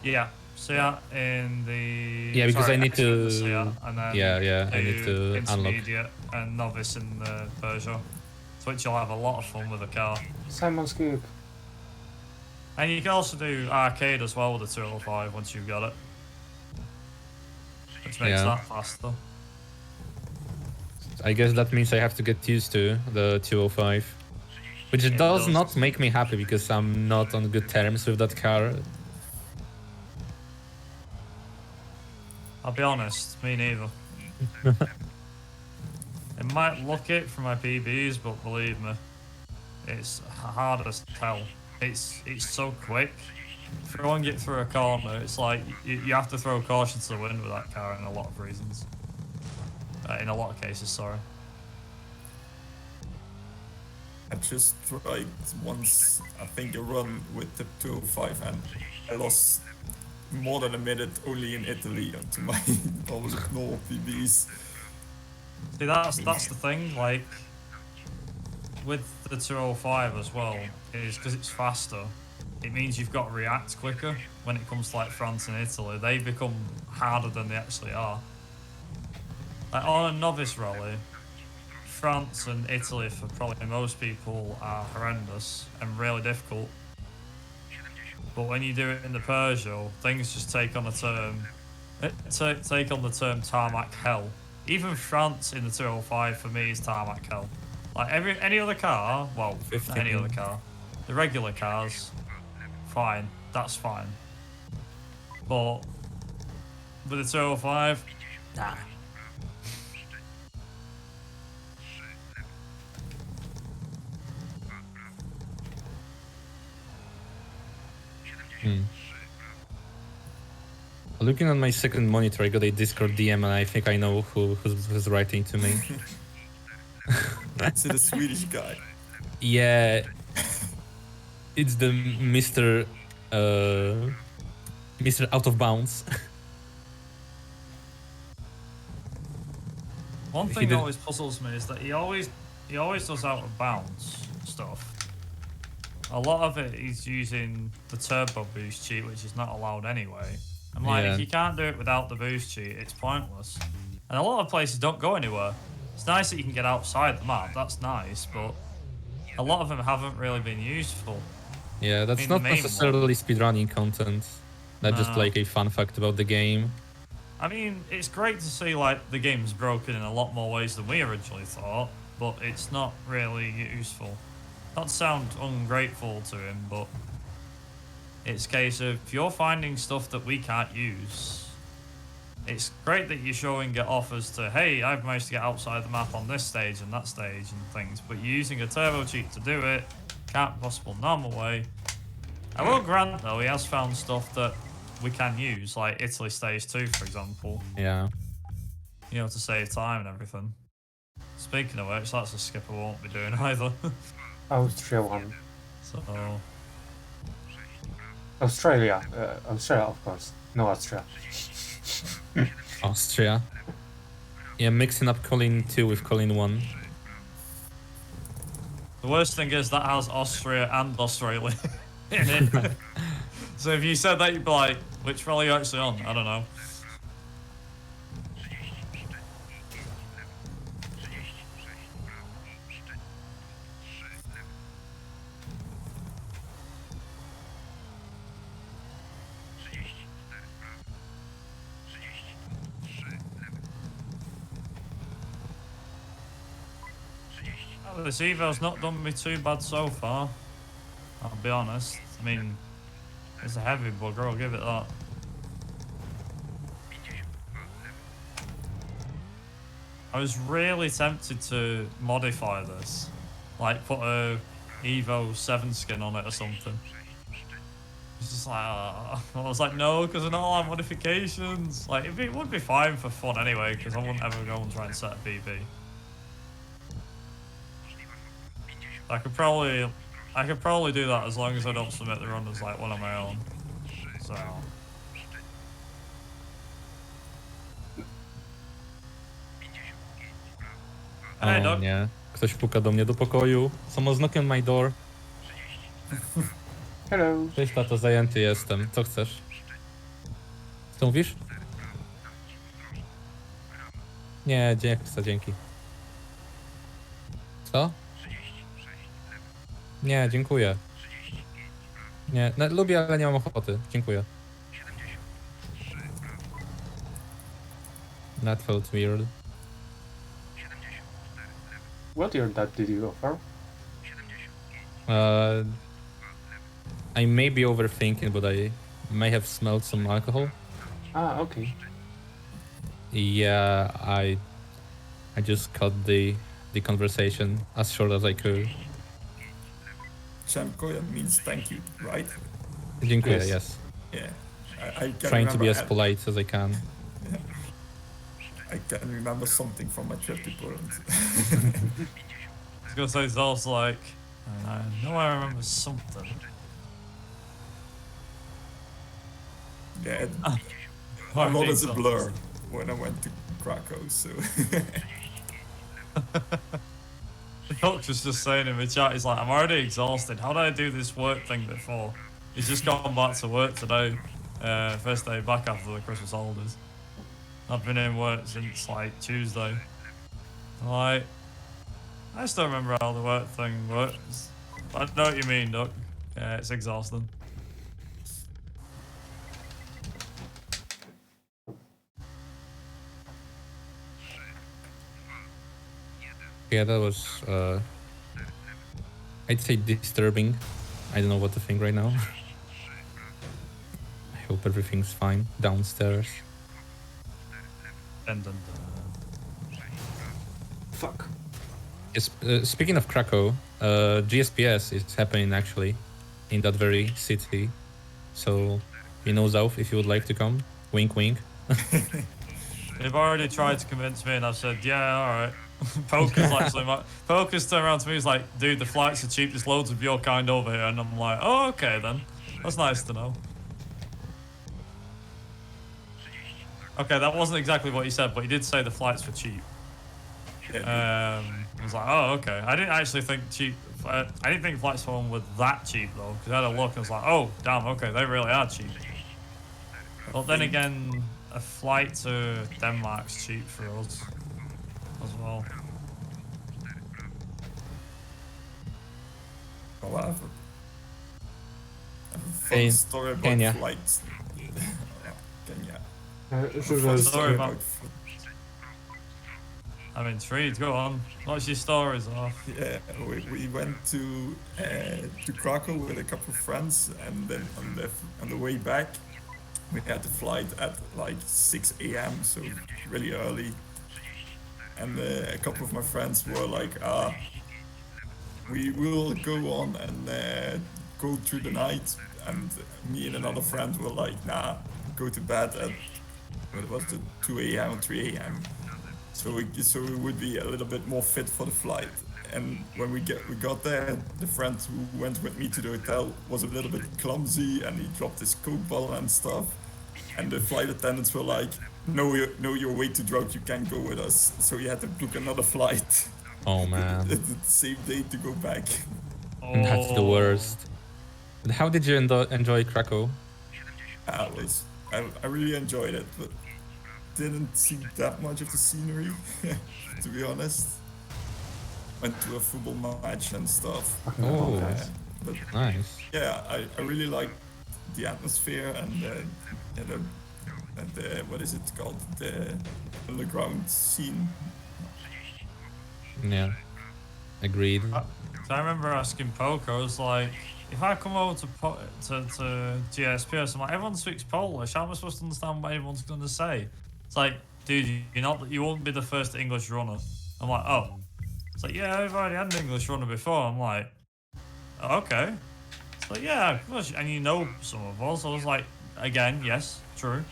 Yeah, Seat in the... Yeah, because I need expert in to- the Seat, and then Yeah, I need do to unlock. intermediate and novice in the Peugeot. So which you'll have a lot of fun with the car. Simon skip. And you can also do arcade as well with the 205 once you've got it. Which makes Yeah. that faster. I guess that means I have to get used to the 205, which It does does. not make me happy because I'm not on good terms with that car. I'll be honest, me neither. It might look it from my PBs, but believe me, it's hard as tell. It's so quick. Throwing it through a corner, it's like you have to throw caution to the wind with that car in a lot of reasons. In a lot of cases, sorry. I just tried once, I think, a run with the 205 and I lost more than a minute only in Italy onto my normal PBs. See, that's the thing, like, with the 205 as well, is because it's faster, it means you've got to react quicker when it comes to, like, France and Italy. They become harder than they actually are. Like, on a novice rally, France and Italy, for probably most people, are horrendous and really difficult. But when you do it in the Peugeot, things just take on a turn, take on the term tarmac hell. Even France in the 205 for me is tarmac hell. Like any other car, well, not any other car, the regular cars, fine, that's fine. But with the 205, nah. Looking on my second monitor, I got a Discord DM and I think I know who's writing to me. Is it a Swedish guy? Yeah, it's the Mr. Mr. Out of Bounds. One He thing did- that always puzzles me is that he always does out of bounds stuff. A lot of it he's using the turbo boost cheat, which is not allowed anyway. I'm like, Yeah. if you can't do it without the boost cheat, it's pointless. And a lot of places don't go anywhere. It's nice that you can get outside the map, that's nice, but a lot of them haven't really been useful. Yeah, that's mean, not the main necessarily speedrunning content. That's just No. like a fun fact about the game. I mean, it's great to see like the game's broken in a lot more ways than we originally thought, but it's not really useful. Not to sound ungrateful to him, but it's a case of if you're finding stuff that we can't use, it's great that you're showing it off as to, hey, I've managed to get outside the map on this stage and that stage and things, but you're using a turbo cheat to do it, can't possible normal way. I will grant though, he has found stuff that we can use, like Italy stage 2 for example, Yeah. you know, to save time and everything. Speaking of which, that's a skip I won't be doing either. Austria one. So, Australia. Australia, of course. No Austria. Austria. Yeah, mixing up Colin 2 with Colin 1. the worst thing is that has Austria and Australia in it. So if you said that, you'd be like, which rally are you actually on? I don't know. Oh, this evo's not done me too bad so far. I'll be honest. I mean, it's a heavy bugger, I'll give it that. I was really tempted to modify this. Like put a Evo 7 skin on it or something. It's just like, I was like, no, because I don't like modifications. Like, it would be fine for fun anyway, because I wouldn't ever go and try and set a BB. I could probably do that as long as I don't submit the run as like one of my own. So. Hey, O Doc. nie. Ktoś puka do mnie do pokoju. Someone's knocking on my door. Hello. Cześć tato, zajęty jestem. Co chcesz? Co mówisz? Nie, dzięki. Co? Nie, dziękuję. Nie, no, lubię, ale nie mam ochoty. Dziękuję. That felt weird. What year that did you offer? I may be overthinking, but I may have smelled some alcohol. Ah, okay. Yeah, I just cut the conversation as short as I could. Dziękuję means thank you, right? Dziękuję, Yes. yes. Yeah. I can Trying to be as remember- polite as I can. I can remember something from my trip to Poland. I was gonna say Zol's like, I know I remember something. Yeah, I a lot think is a so. blur when I went to Krakow, so Coach was just saying in the chat, he's like, I'm already exhausted. How did I do this work thing before? He's just gone back to work today. First day back after the Christmas holidays. I've been in work since like Tuesday. Like, I still remember how the work thing works. I know what you mean, Doc. Yeah, it's exhausting. Yeah, that was I'd say disturbing. I don't know what to think right now. I hope hope everything's fine downstairs. Dun, dun, dun. Fuck. Speaking of Krakow, GSPS is happening actually in that very city. So, Zauth, if you would like to come, wink wink. They've already tried to convince me, and I've said, yeah, all right. Poker's turned around to me. He's like, dude, the flights are cheap. There's loads of your kind over here, and I'm like, oh, okay then. That's nice to know. Okay, that wasn't exactly what he said, but he did say the flights were cheap. I was like, oh, okay. I didn't actually think I didn't think flights home were that cheap though, because I had a look and I was like, oh, damn, okay, they really are cheap. But then again, a flight to Denmark's cheap for us as well. Oh, I have a fun story about Kenya. flights. Kenya. Story about. I'm intrigued. Go on. What's your stories off? Yeah, we went to Krakow with a couple of friends, and then on the way back, we had the flight at like 6 a.m. so really early. And a couple of my friends were like, we will go on and go through the night. And me and another friend were like, nah, go to bed at, what was it, 2 a.m. or 3 a.m. So we would be a little bit more fit for the flight. And when we got there, the friend who went with me to the hotel was a little bit clumsy, and he dropped his Coke bottle and stuff. And the flight attendants were like, no, you're way too drunk, you can't go with us. So he had to book another flight. Oh man. The same day to go back. That's the worst. But how did you enjoy Krakow? I really enjoyed it, but didn't see that much of the scenery, to be honest. Went to a football match and stuff. Oh, but nice. Yeah, I really like the atmosphere and the what is it called, the underground scene. Yeah, agreed. So I remember asking Poker, I was like, if I come over to GSPS, I'm like, everyone speaks Polish. How am I supposed to understand what everyone's going to say? It's like, dude, you won't be the first English runner. I'm like, oh. It's like, yeah, I've already had an English runner before. I'm like, oh, okay. It's like, yeah, of course. And you know some of us. I was like, again, yes, true.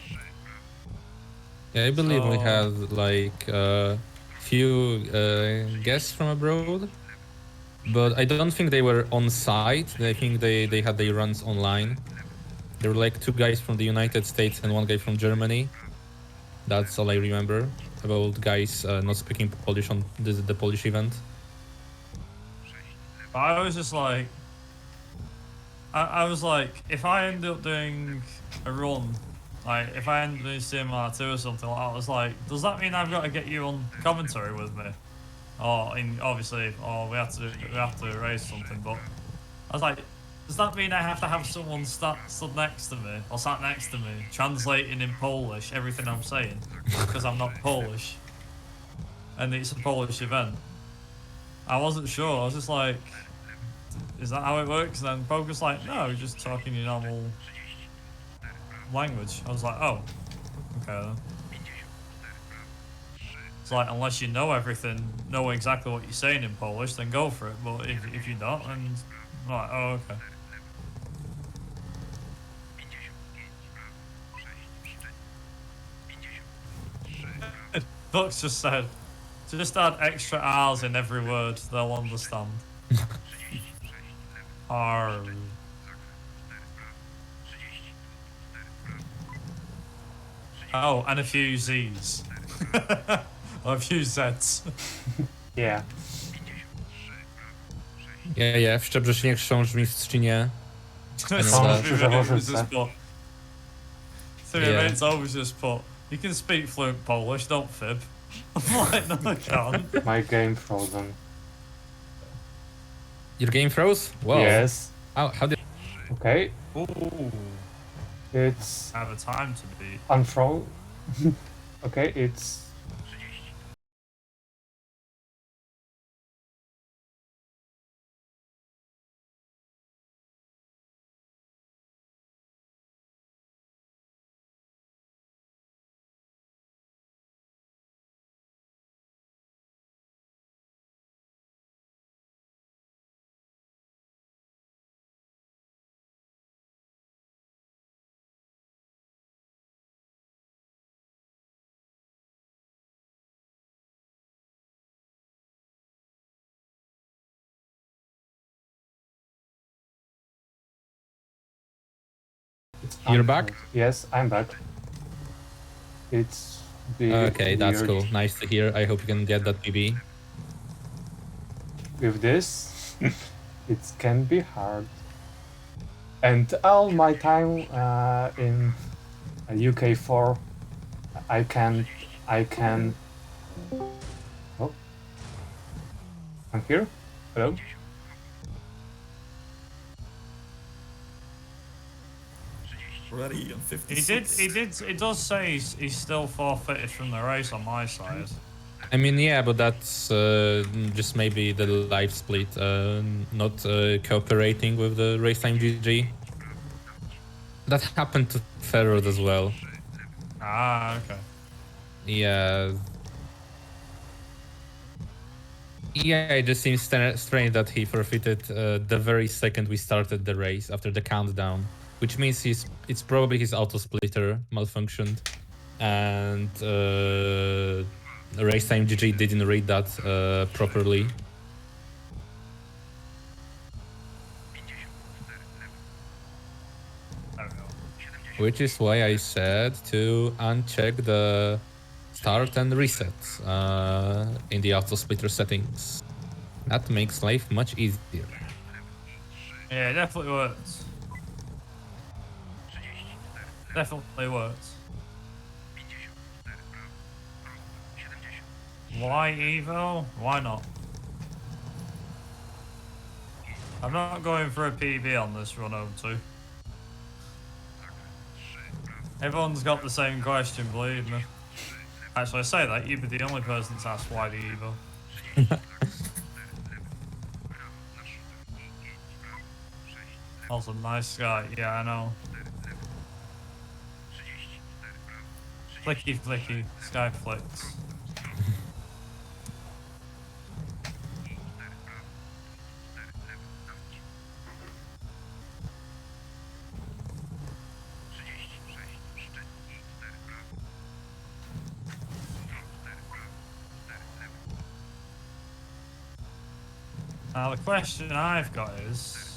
Yeah, I believe we had like few guests from abroad, but I don't think they were on site. I think they had their runs online. There were like 2 guys from the United States and 1 guy from Germany. That's all I remember about guys not speaking Polish on the Polish event. I was just like, I was like, if I end up doing a run, like if I end up doing CMR2 or something like that, I was like, does that mean I've got to get you on commentary with me? Or obviously, or we have to raise something. But I was like, does that mean I have to have someone stood next to me or sat next to me, translating in Polish everything I'm saying because I'm not Polish, and it's a Polish event? I wasn't sure. I was just like, is that how it works? And then Poker's like, no, you're just talking your normal language. I was like, oh, okay then. It's like, unless you know everything, know exactly what you're saying in Polish, then go for it. But if you don't, then I'm like, oh, okay. Bucks just said, just add extra R's in every word, they'll understand. R. Oh, and a few Z's. Or a few Z's. Yeah. Yeah, w Szczebrzeszynie chrząszcz w mistrzynie. It's always just put, you can speak fluent Polish, don't fib. I'm like, no, I can't. My game frozen. Your game froze? Wow. Yes. How did... Okay. Ooh. It's I have a time to beat. unfrozen. Okay, it's You're back? Yes, I'm back. It's Okay, that's weird. cool. Nice to hear. I hope you can get that PB. With this, it can be hard. And all my time in UK4, I can. Oh, I'm here. Hello. Already on 56. It does say he's still forfeited from the race on my side. I mean, yeah, but that's just maybe the live split not cooperating with the race time GG. That happened to Ferrod as well. Ah, okay. Yeah. Yeah, it just seems strange that he forfeited the very second we started the race after the countdown, which means it's probably his auto splitter malfunctioned, and race time GG didn't read that properly. I don't know. Which is why I said to uncheck the start and reset in the auto splitter settings. That makes life much easier. Yeah, it definitely works. Definitely works. Why Evo? Why not? I'm not going for a PB on this run home too. Everyone's got the same question, believe me. Actually, I say that, you'd be the only person that's asked why the Evo. Also, nice guy. Yeah, I know. Flicky, flicky. Sky flicks. Now, the question I've got is,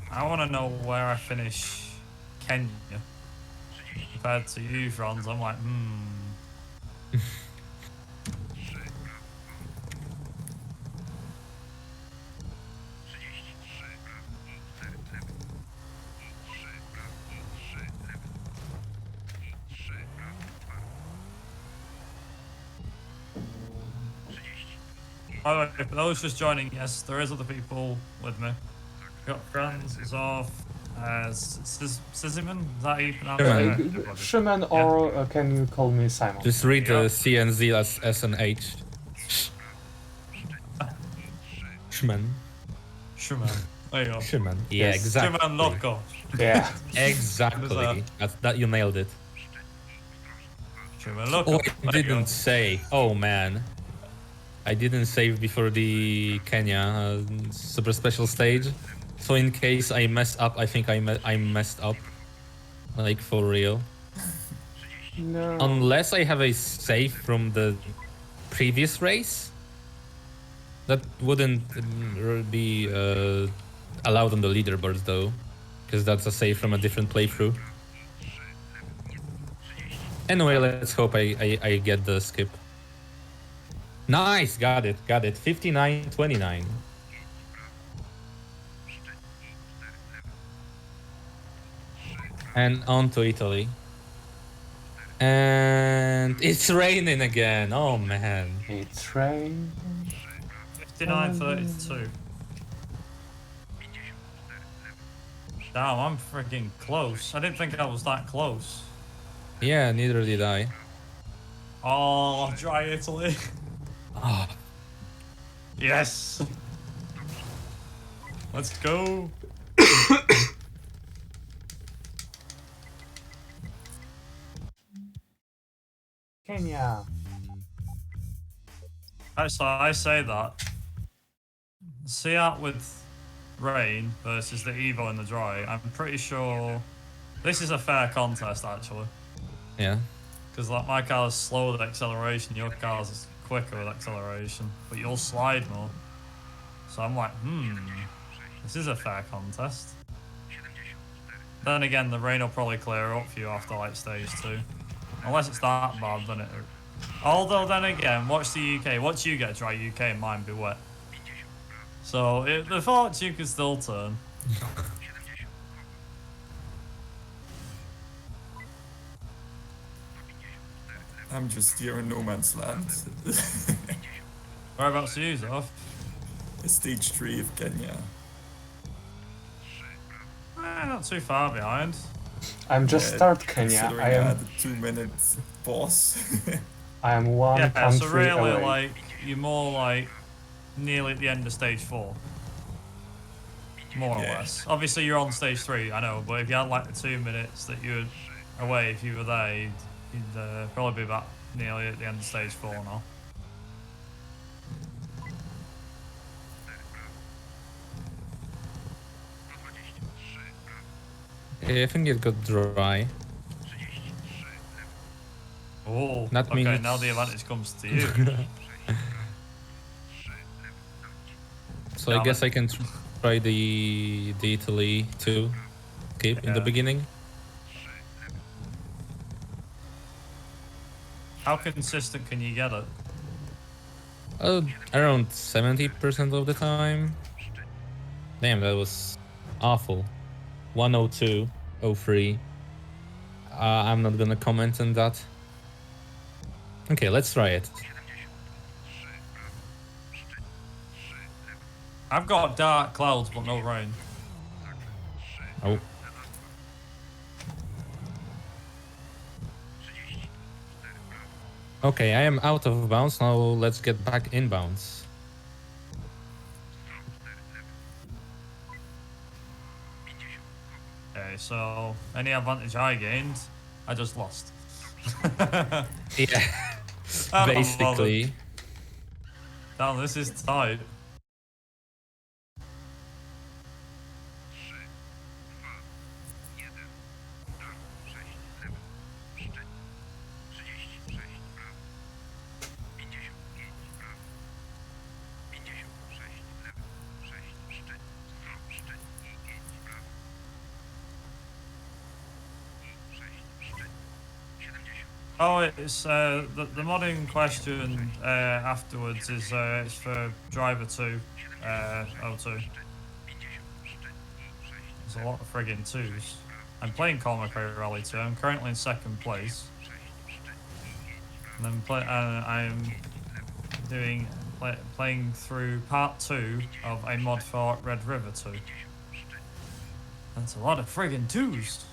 I want to know where I finish Kenya compared to you, Franz. I'm like, By the way, for those just joining, yes, there is other people with me. Got Franz, Zorf, Siziman, is that how you pronounce it? Shimon, or can you call me Simon? Just read the C and Z as S and H. Shman. Shuman. There you go. Shman. Yeah, Yes. exactly. Shuman Loco. Yeah. Exactly. That you nailed it. Shuman Loco. Oh, I There you go. didn't say. Oh man, I didn't save before the Kenya super special stage. So in case I mess up, I think I messed up, like for real. No. Unless I have a save from the previous race, that wouldn't be allowed on the leaderboards though, because that's a save from a different playthrough. Anyway, let's hope I get the skip. Nice, got it. 59-29. And on to Italy. And it's raining again. Oh man. It's rain. 59-32. Damn, I'm freaking close. I didn't think I was that close. Yeah, neither did I. Oh, dry Italy. Oh, Yes. Let's go. Kenya. So I say that. See out with rain versus the Evo in the dry. I'm pretty sure this is a fair contest actually. yeah. Because like my car is slower with acceleration, your car's is quicker with acceleration, but you'll slide more. So I'm like, this is a fair contest. Then again, the rain will probably clear up for you after like stage 2. Unless it's that bad, then it... Although then again, watch the UK. Watch you get dry UK and mine be wet. So the fortune could still turn. I'm just here in no man's land. Whereabouts are you, Zoff? Stage 3 of Kenya. Not too far behind. I'm just start Kenya. Considering I am had a 2-minute pause. I am one Yeah, country so really, away. like, you're more like nearly at the end of stage 4. More or Yeah. less. Obviously, you're on stage 3, I know, but if you had like the 2 minutes that you were away, if you were there, you'd probably be about nearly at the end of stage 4 now. I think it got dry. Oh, That okay, means- now the advantage comes to you. So Damn I guess it. I can try the Italy too. Skip in the Yeah. beginning. How consistent can you get it? Around 70% of the time. Damn, that was awful. 102, 03. I'm not gonna comment on that. Okay, let's try it. I've got dark clouds, but no rain. Oh. Okay, I am out of bounds. Now let's get back in bounds. Okay, so any advantage I gained, I just lost. Yeah, I'm not basically. Damn, this is tight. Oh, it's the modding question afterwards is it's for driver 2, O2. There's a lot of friggin' 2s. I'm playing Colin Rally 2. I'm currently in 2nd place. And I'm playing through part 2 of a mod for Red River 2. That's a lot of friggin' 2s.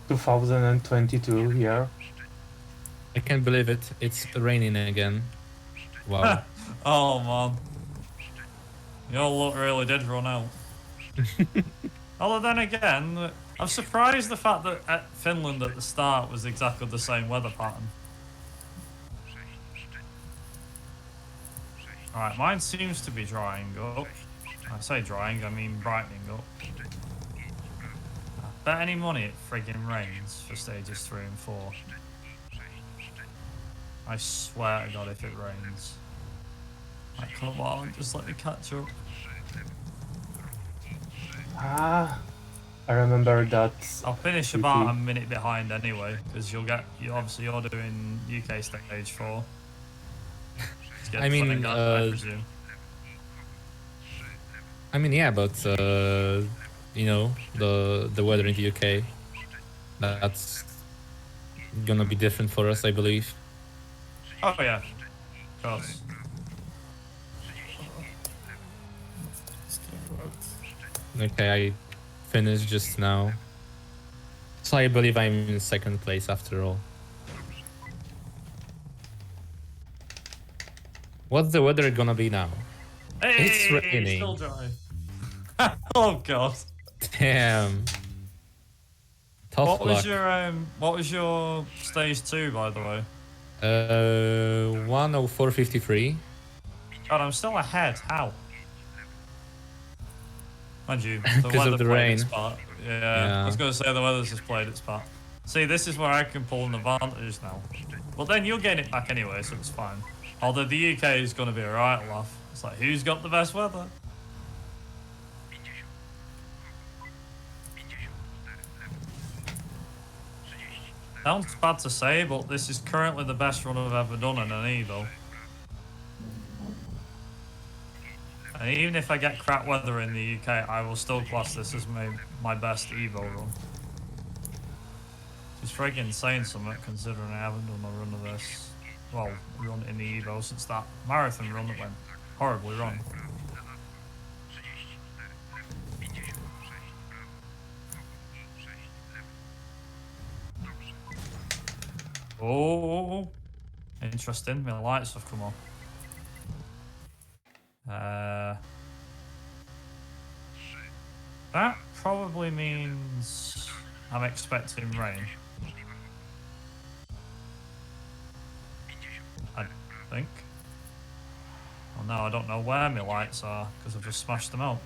2022 year. I can't believe it. It's raining again. Wow. Oh man. Your luck really did run out. Although then again, I'm surprised the fact that at Finland at the start was exactly the same weather pattern. Alright, mine seems to be drying up. I say drying, I mean brightening up. I bet any money it friggin' rains for stages 3 and 4. I swear to God if it rains. Like, come on, just let me catch up. Ah, I remember that. I'll finish about a minute behind anyway, because you're doing UK stage 4. I mean, I presume. I mean, yeah, but you know, the weather in the UK, that's gonna be different for us, I believe. Oh yeah, of course. Okay, I finished just now, so I believe I'm in 2nd place after all. What's the weather gonna be now? Hey, It's raining. Still dry. Oh God. Damn. Tough What luck. what was your stage 2 by the way? 104.53. God, I'm still ahead. How? Mind you, the 'Cause weather of the played rain. its part. Yeah, I was going to say the weather's just played its part. See, this is where I can pull an advantage now. But then you'll gain it back anyway, so it's fine. Although the UK is going to be a right laugh. It's like, who's got the best weather? Sounds bad to say, but this is currently the best run I've ever done in an Evo. And even if I get crap weather in the UK, I will still class this as my best Evo run. It's freaking saying something considering I haven't done a run of this. Well, run in the Evo since that marathon run that went horribly wrong. Oh, interesting. My lights have come on. That probably means I'm expecting rain. I think. Well, now I don't know where my lights are because I've just smashed them out.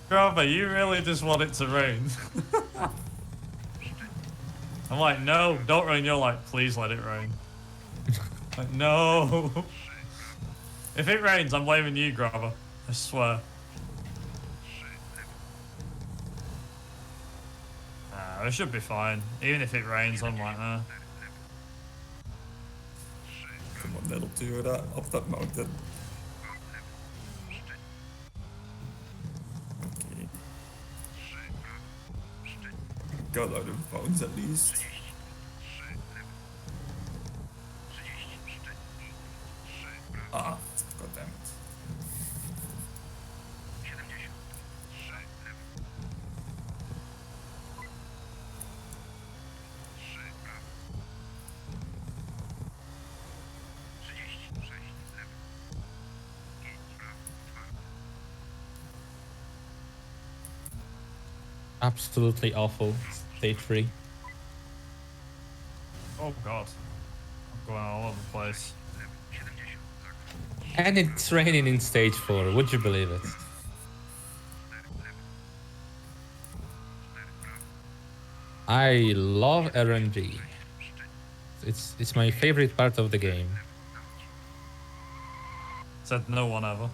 Grabber, you really just want it to rain. I'm like, no, don't rain. You're like, please let it rain. Like, no. If it rains, I'm blaming you, Grabber. I swear. It should be fine. Even if it rains, I'm like, nah. Come on, that'll do that up that mountain. Okay. Got out of bounds at least. Ah, god damn it. Absolutely awful. Stage 3. Oh god. I'm going all over the place. And it's raining in stage 4. Would you believe it? I love RNG. It's my favorite part of the game. Said no one ever.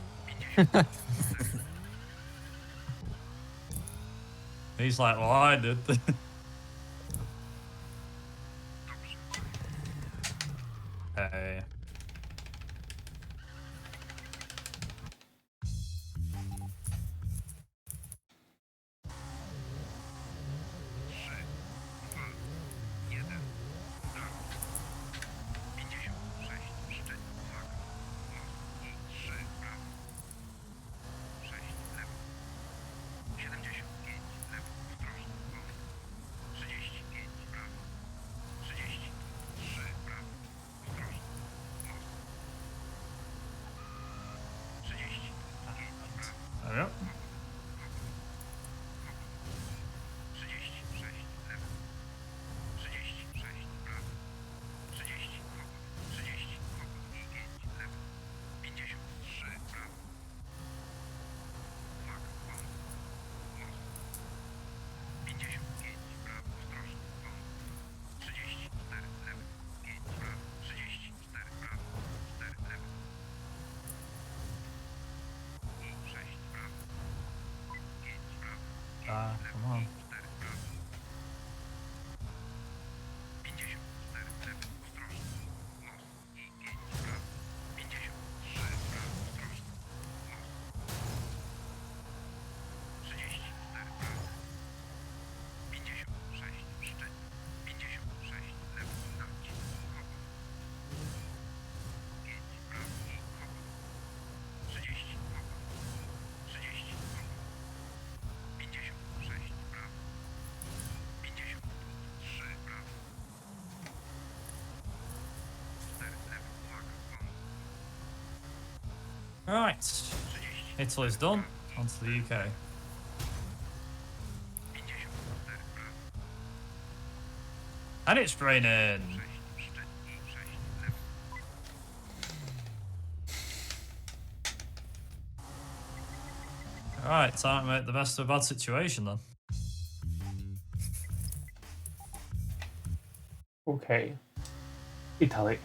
He's like, well, I did. Hey. There we go. Come on. Right. Italy's done. On to the UK. And it's raining. Right, time to make the best of a bad situation then. Okay. Italy.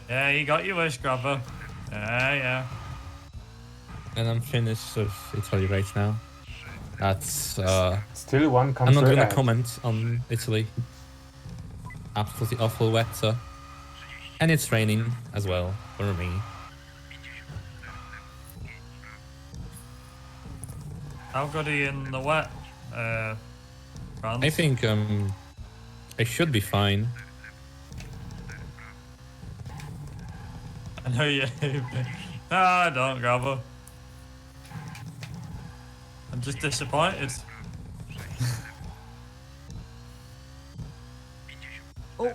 Yeah, you got your wish, grabber. Yeah. And I'm finished with Italy right now. That's Still one I'm country not gonna ahead. comment on Italy. Absolutely awful weather. And it's raining as well for me. How good are you in the wet, France? I think I should be fine. I know you. Ah, don't, grabber. I'm just disappointed. Oh.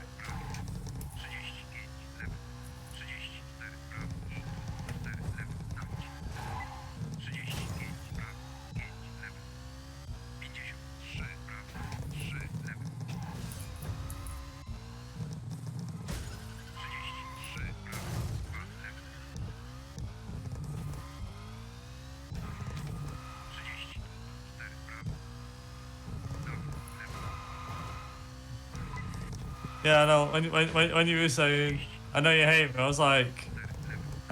Yeah, I know. When you were saying, I know you hate me, I was like,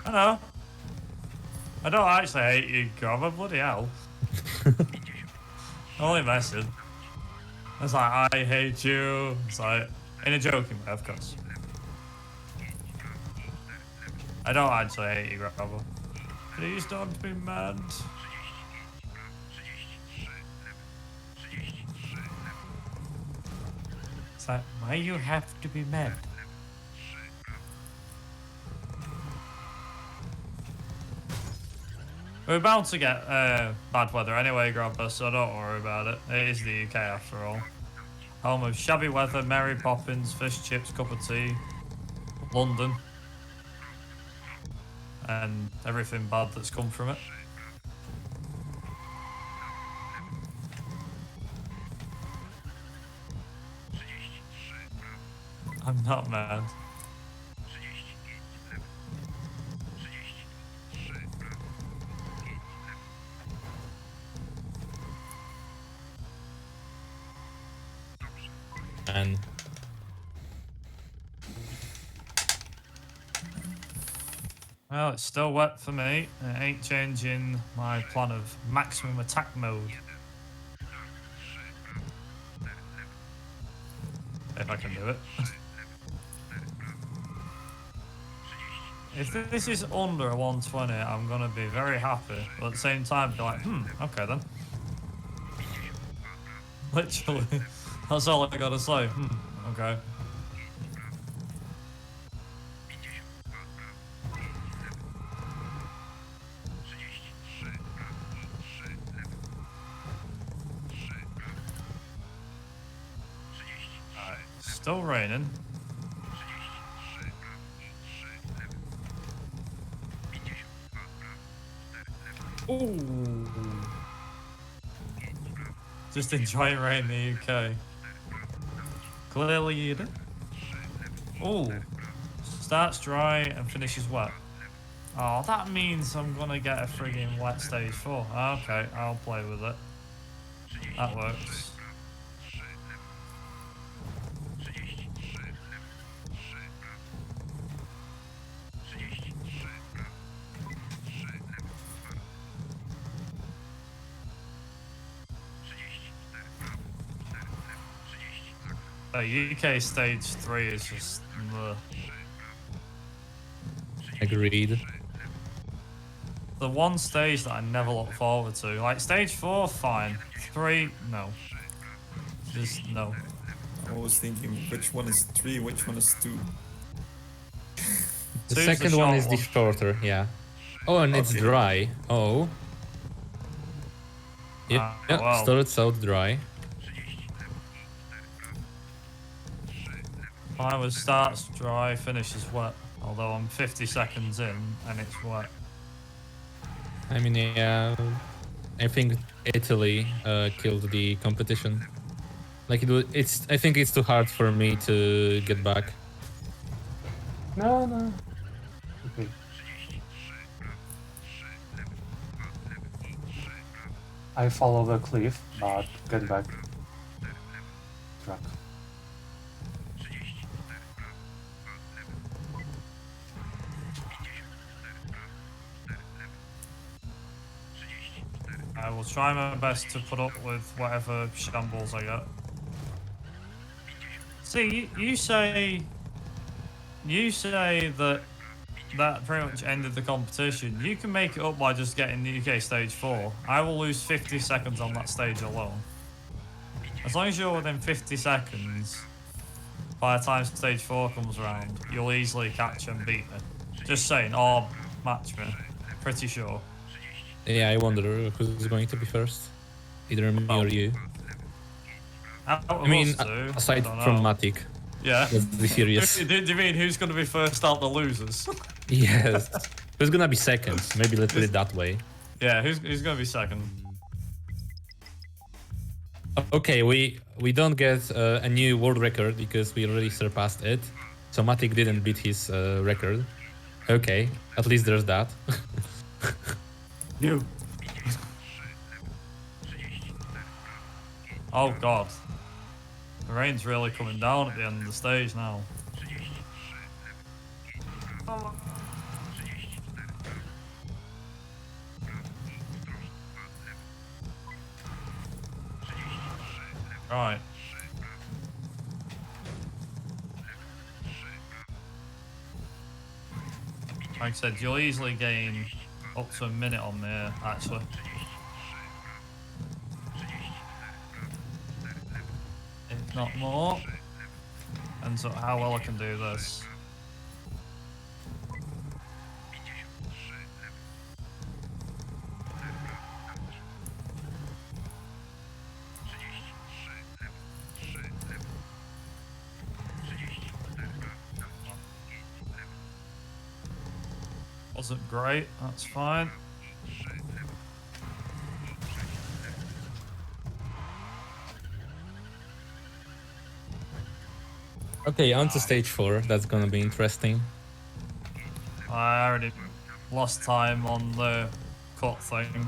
I know. I don't actually hate you, grabber. Bloody hell. I'm only messing. It's like, I hate you. It's like, in a joking way, of course. I don't actually hate you, grabber. Please don't be mad. It's like, why you have to be mad? We're bound to get bad weather anyway, grabber, so don't worry about it. It is the UK after all. Home of shabby weather, Mary Poppins, fish chips, cup of tea, London, and everything bad that's come from it. I'm not mad. And Well, it's still wet for me. It ain't changing my plan of maximum attack mode. If I can do it. If this is under a 120, I'm gonna be very happy. But at the same time, be like, okay then. Literally. That's all I gotta say. Okay. Alright, still raining. Ooh. Just enjoying rain in the UK. Clearly you do. Ooh. Starts dry and finishes wet. Oh, that means I'm gonna get a friggin' wet stage 4. Okay, I'll play with it. That works. UK stage 3 is just agreed. the one stage that I never look forward to. Like stage 4, fine. 3, no. Just no. I was thinking which one is 3, which one is 2. The Two's second one is the shorter, yeah. Oh, and it's Okay. dry. Oh. Yeah, well. starts out dry. Mine was starts dry, finishes wet. Although I'm 50 seconds in and it's wet. I mean, yeah, I think Italy killed the competition Like it's. I think it's too hard for me to get back. No, no. Okay. I follow the cliff, but get back. Truck. I will try my best to put up with whatever shambles I get. See, you say that pretty much ended the competition. You can make it up by just getting the UK stage 4. I will lose 50 seconds on that stage alone. As long as you're within 50 seconds, by the time stage 4 comes around, you'll easily catch and beat me. Just saying, or match me. Pretty sure. Yeah, I wonder who's going to be first. Either me or you. Out of I mean, us two, aside I don't from know. Matic. Yeah. Let's be serious. Do you mean who's going to be first out the losers? Yes. Who's gonna be second? Maybe let's put it that way. Yeah, who's going to be second? Okay, we don't get a new world record because we already surpassed it. So Matic didn't beat his record. Okay, at least there's that. You. Oh god. The rain's really coming down at the end of the stage now. Right. Like I said, you'll easily gain up to a minute on me, actually. If not more. And so how well I can do this. Wasn't great, that's fine. Okay, on to stage 4. That's gonna be interesting. I already lost time on the cut thing.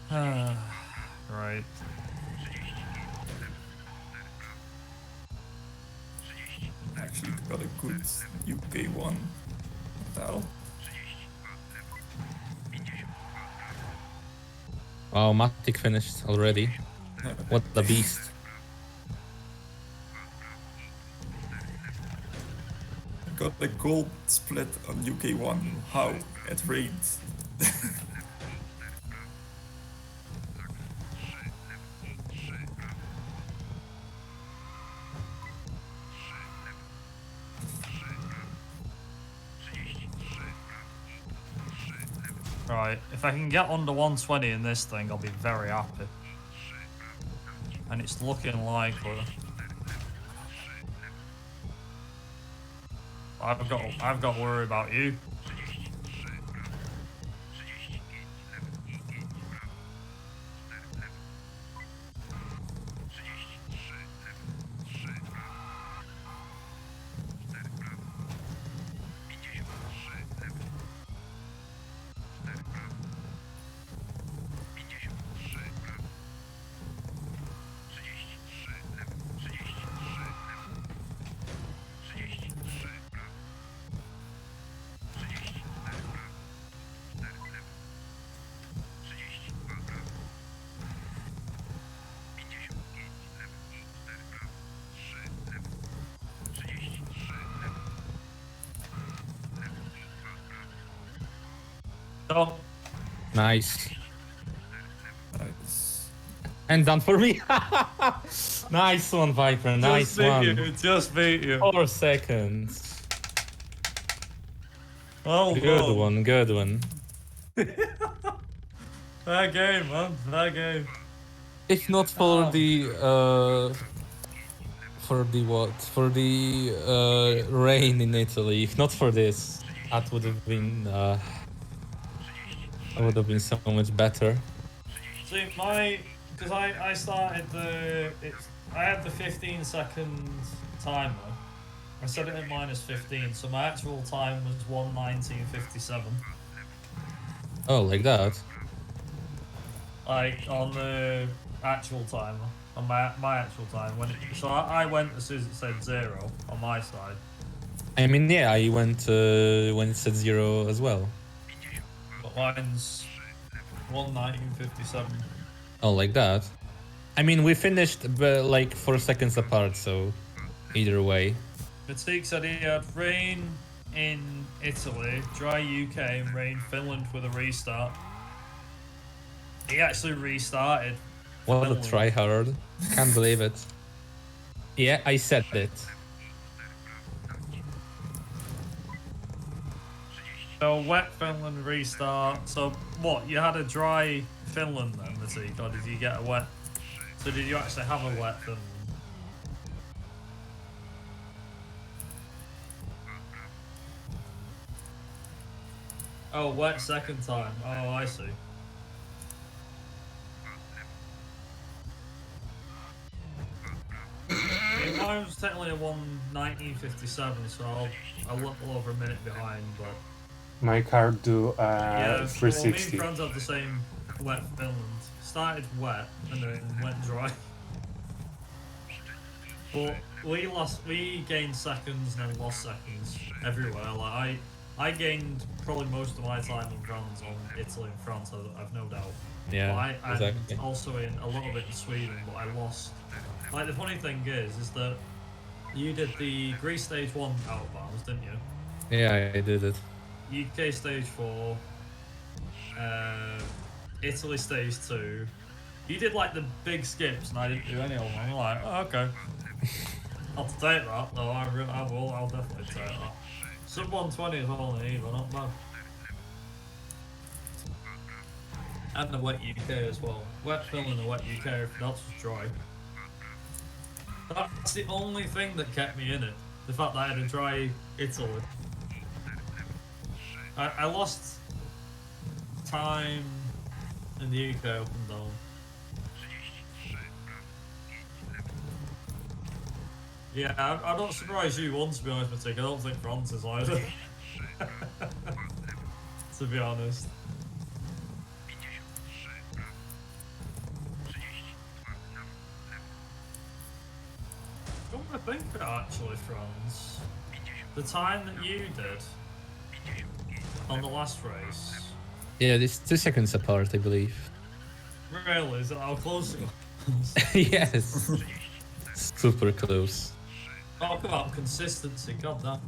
Right. Actually got a good UK one. Battle. Oh, Matic finished already. What the beast. Got a gold split on UK one. How? It rained. Right, if I can get under 120 in this thing, I'll be very happy. And it's looking likely. I've got to worry about you. Done. Nice. Nice. And done for me. Nice one, Viper. Nice one. Just beat you. 4 seconds. Oh, Good one, good one. Fair game, man. Fair game. If not for the rain in Italy, if not for this, that would have been so much better. See, because I started I had the 15-second timer. I set it at -15, so my actual time was 1:19:57. Oh, like that. Like on the actual timer, on my actual time so I went as soon as it said 0 on my side. I mean, yeah, I went when it said 0 as well. But mine's 1:19:57. Oh, like that. I mean, we finished like 4 seconds apart, so either way. Matik said he had rain in Italy, dry UK, and rain Finland with a restart. He actually restarted. What Finland. a tryhard. Can't believe it. Yeah, I said it. So wet Finland restart. So what? You had a dry Finland then, Matik, or did you get a wet? So did you actually have a wet Finland? Oh, wet second time. Oh, I see. Mine was technically a 1:19:57, so I'm a little over a minute behind, but My car do yeah. Well, me and 360. friends have the same wet Finland. Started wet and then went dry. But we gained seconds and then lost seconds everywhere. Like I gained probably most of my time in France on Italy and France, I've no doubt. Yeah, But exactly. and also in a little bit in Sweden, but I lost. Like the funny thing is that you did the Greece stage 1 out of bounds, didn't you? Yeah, I did it. UK stage 4, Italy stage 2. You did like the big skips, and I didn't do any of them. I'm like, oh, okay. I'll take that, though. I'll definitely take that. Sub 120 is all I need, but not bad. And the wet UK as well. Wet Finland and wet UK, everything else was dry. That's the only thing that kept me in it. The fact that I had a dry Italy. I lost time in the UK up and down. Yeah, I'm not surprised you won, to be honest, Matik. I don't think France is either. To be honest. Come to think of it, actually, Franz, the time that you did on the last race. Yeah, it's 2 seconds apart, I believe. Really? Is that how close it was? Yes. Super close. Talk about consistency, god damn.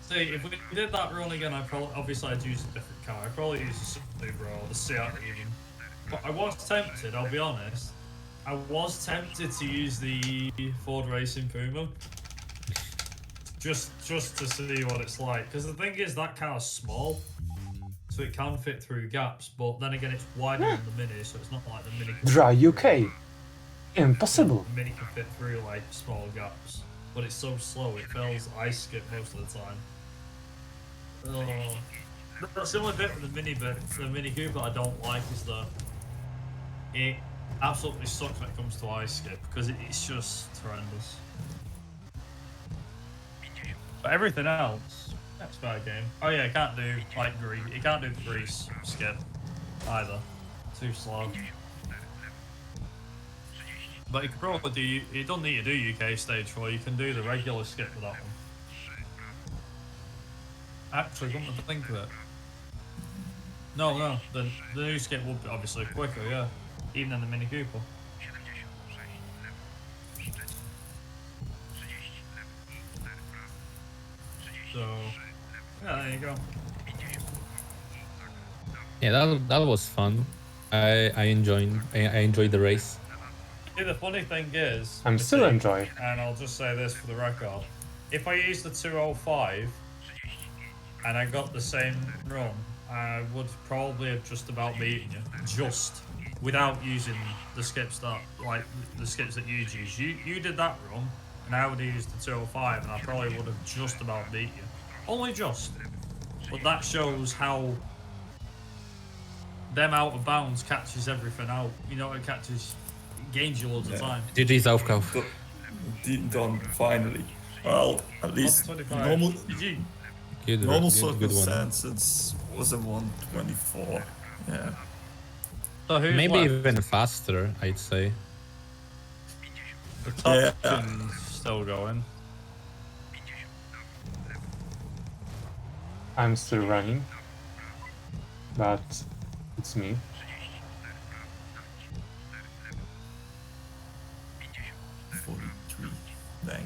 See, if we did that run again, obviously I'd use a different car. I'd probably use the Supra or the Seat even. But I was tempted, I'll be honest. I was tempted to use the Ford Racing Puma. Just to see what it's like. Because the thing is, that car's small. So it can fit through gaps, but then again it's wider than the Mini, so it's not like the Mini can Dry UK. Impossible. The Mini can fit through like small gaps. But it's so slow, it fails ice skip most of the time. Oh. That's the only bit with the Mini Cooper I don't like is that it absolutely sucks when it comes to ice skip, because it's just horrendous. But everything else, that's fair game. Oh yeah, it can't do like Greece. It can't do the Greece skip either. Too slow. But you could probably do. You don't need to do UK stage 4. You can do the regular skip with that one. Actually, come to think of it. No, the new skip will be obviously quicker, yeah. Even in the Mini Cooper. So, yeah, there you go. Yeah, that was fun. I enjoyed the race. See, the funny thing is, I'm still enjoying. and I'll just say this for the record: if I used the 205 and I got the same run, I would probably have just about beaten you, just without using the skips that you use. You did that run, and I would have used the 205, and I probably would have just about beat you. Only just, but that shows how them out of bounds catches everything out. You know, it gains you loads of time. GG Zaufkauf. Done finally. Well, at least 125. normal GG. normal good one. circumstances was a 124. Yeah. So who's Maybe left? even faster, I'd say. The top Yeah. option's still going. I'm still running, but it's me. Dang.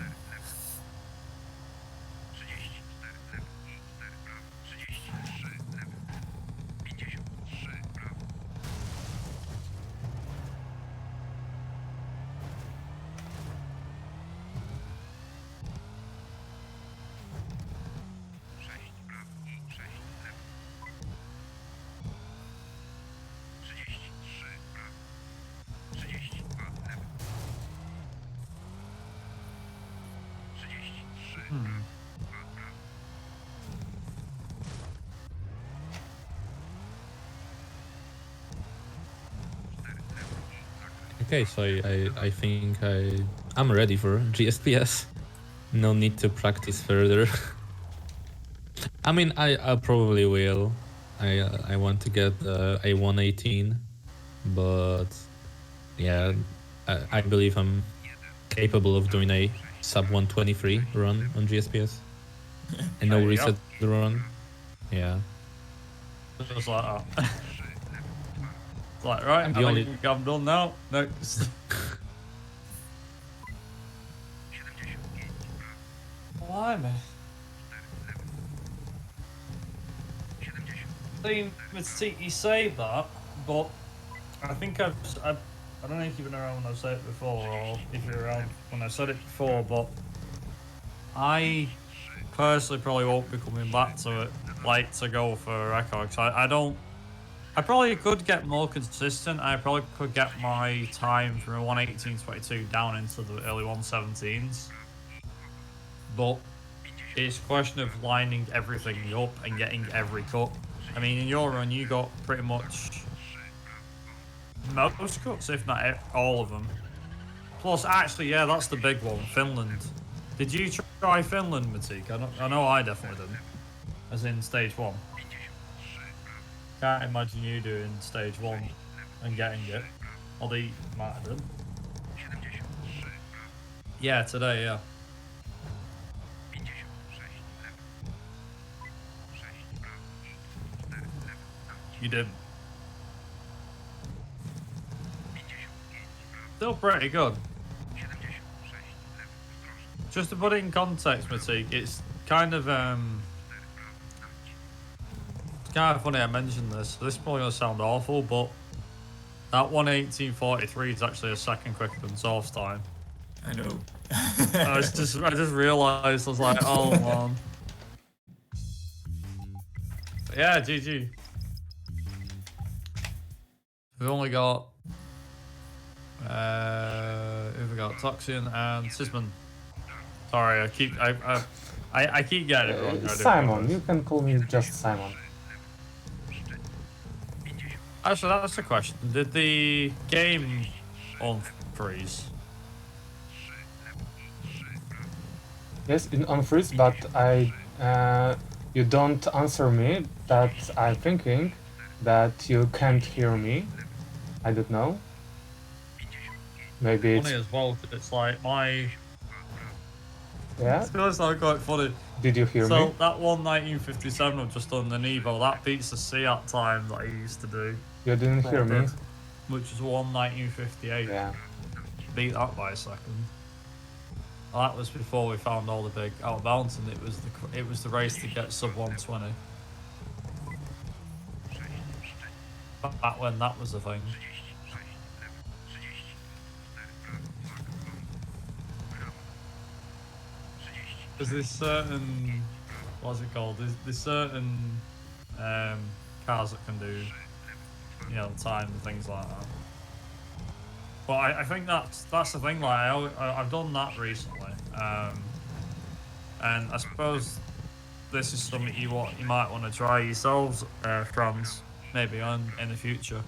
Okay, so I think I'm ready for GSPS. No need to practice further. I mean, I probably will. I want to get a 118, but yeah, I believe I'm capable of doing a sub 123 run on GSPS. And no There you reset run. Yeah. Just like that. It's like, right, I'm I the only- think I'm done now. No. Blimey. See, you say that, but I think I don't know if you've been around when I've said it before, or if you're around when I said it before, but I personally probably won't be coming back to it, like, to go for a record, 'cause I probably could get more consistent. I probably could get my time from a 118.22 down into the early 117s. But it's a question of lining everything up and getting every cut. I mean, in your run, you got pretty much most cuts, if not all of them. Plus, actually, yeah, that's the big one, Finland. Did you try Finland, Matik? I know I definitely didn't. As in stage 1. Can't imagine you doing stage 1 and getting it. Although you might have done. Yeah, today, yeah. You didn't. Still pretty good. Just to put it in context, Matik, it's kind of funny I mentioned this. This is probably gonna sound awful, but that 118.43 is actually a second quicker than Zorf's time. I know. I just realised, I was like, oh man. But yeah, GG. We've only got who we got? Toxin and Sisman. Sorry, I keep getting it wrong. I do Simon, apologize. you can call me just Simon. Actually, that's the question. Did the game unfreeze? Yes, in unfreeze, but you don't answer me. That I'm thinking that you can't hear me. I don't know. Maybe it's Funny as well, 'cause it's like my. yeah. It's gonna sound quite funny. Did you hear So me? that 1:19:57 I've just done the Nevo, that beats the Seat time that I used to do, You didn't hear me. which is 1:19:58. Yeah. Beat that by a second. Well, that was before we found all the big outbounds, and it was the race to get sub 120. Back when that was the thing. There's certain, what's it called? There's certain cars that can do, you know, time and things like that. But I think that's the thing. Like I've done that recently, and I suppose this is something you might want to try yourselves, friends. maybe on in the future.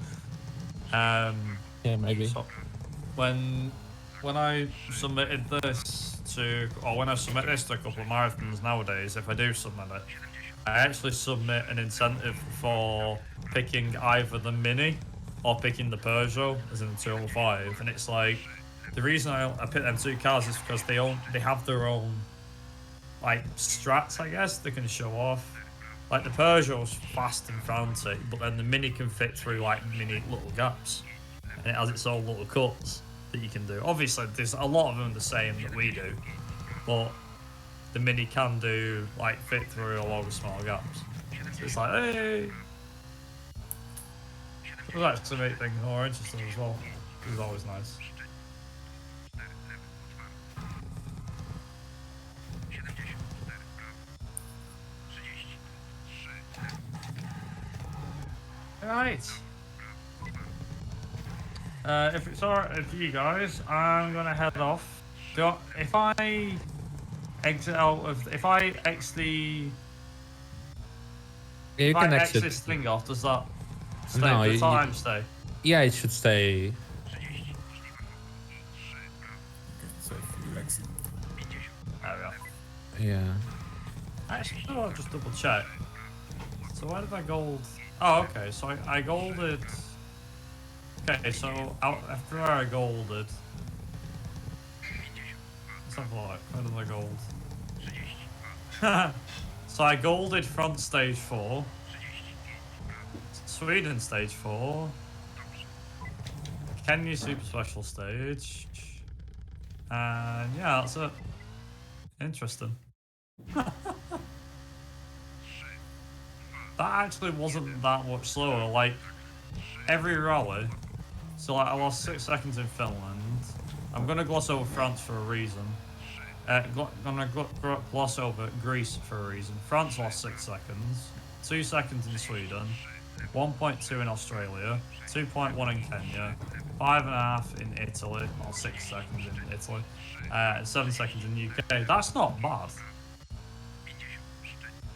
Yeah, maybe. So when I submitted this to, or when I submit this to a couple of marathons nowadays, if I do submit it, I actually submit an incentive for picking either the Mini or picking the Peugeot, as in the 205, and it's like, the reason I pick them two cars is because they have their own, like, strats, I guess, they can show off. Like, the Peugeot's fast and frantic, but then the Mini can fit through, like, mini little gaps, and it has its own little cuts that you can do. Obviously, there's a lot of them the same that we do, but the Mini can do, like, fit through a lot of small gaps. So it's like, hey! It was actually make things more interesting as well. It was always nice. Alright. If it's alright with you guys, I'm gonna head off. If I exit out of, if I exit the, Yeah, you if I can exit exit. this thing off, does that stay? No, The time stay? Yeah, it should stay. Okay, so if you exit. There we go. Yeah. Actually, no, I'll just double check. So why did I gold? Oh, okay. So I golded. Okay, so after I golded. Let's have a look. Where did I gold? So I golded front stage 4. Sweden stage 4. Kenya super special stage. And yeah, that's it. Interesting. That actually wasn't that much slower. Like, every rally. So, like, I lost 6 seconds in Finland. I'm gonna gloss over France for a reason. Gonna gloss over Greece for a reason. France lost 6 seconds. 2 seconds in Sweden. 1.2 in Australia. 2.1 in Kenya. 5.5 in Italy. Or 6 seconds in Italy. 7 seconds in UK. That's not bad.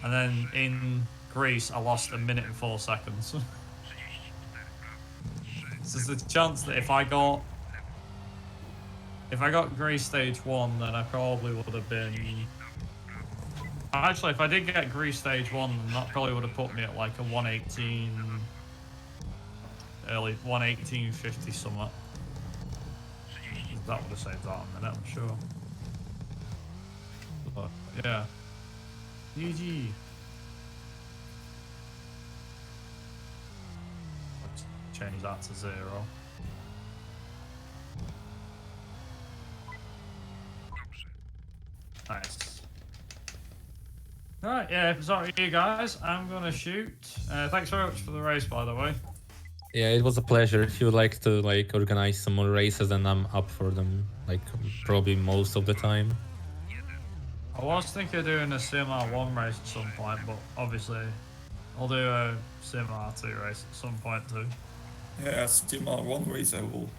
And then in Greece, I lost 1 minute and 4 seconds. So there's a chance that if I got Greece stage 1, then I probably would have been. Actually, if I did get Greece stage 1, then that probably would have put me at like a 118, early 118.50 somewhat. That would have saved that a minute, I'm sure. But yeah. GG. Let's change that to 0. Nice. Alright, yeah, sorry you guys, I'm gonna shoot. Thanks very much for the race, by the way. Yeah, it was a pleasure. If you would like to organize some more races, then I'm up for them. Probably most of the time. I was thinking of doing a CMR 1 race at some point, but obviously I'll do a CMR 2 race at some point too. Yeah, CMR 1 race I will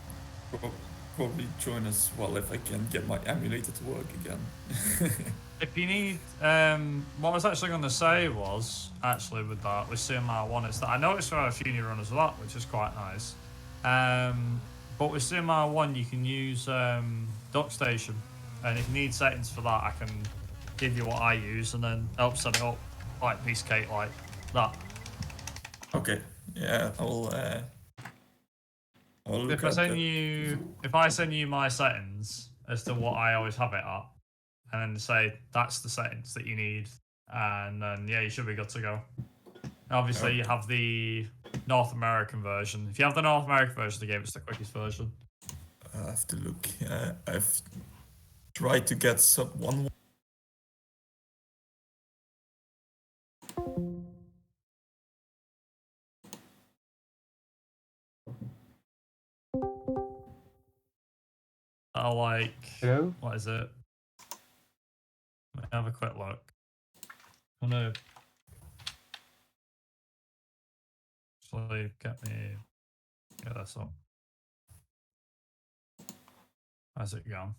probably join as well if I can get my emulator to work again. If you need, what I was actually going to say was, actually with CMR 1, is that I noticed there are a few new runners with that, which is quite nice. But with CMR 1 you can use Duck Station, and if you need settings for that I can give you what I use and then help set it up like piece of cake like that. Okay, yeah, I'll look If I send you my settings as to what I always have it at, and then say that's the settings that you need, and then yeah, you should be good to go. Obviously, you have the North American version. If you have the North American version of the game, it's the quickest version. I have to look. I've tried to get sub 1. Hello? What is it? Let me have a quick look. Oh no. Actually, get this up. How's it going?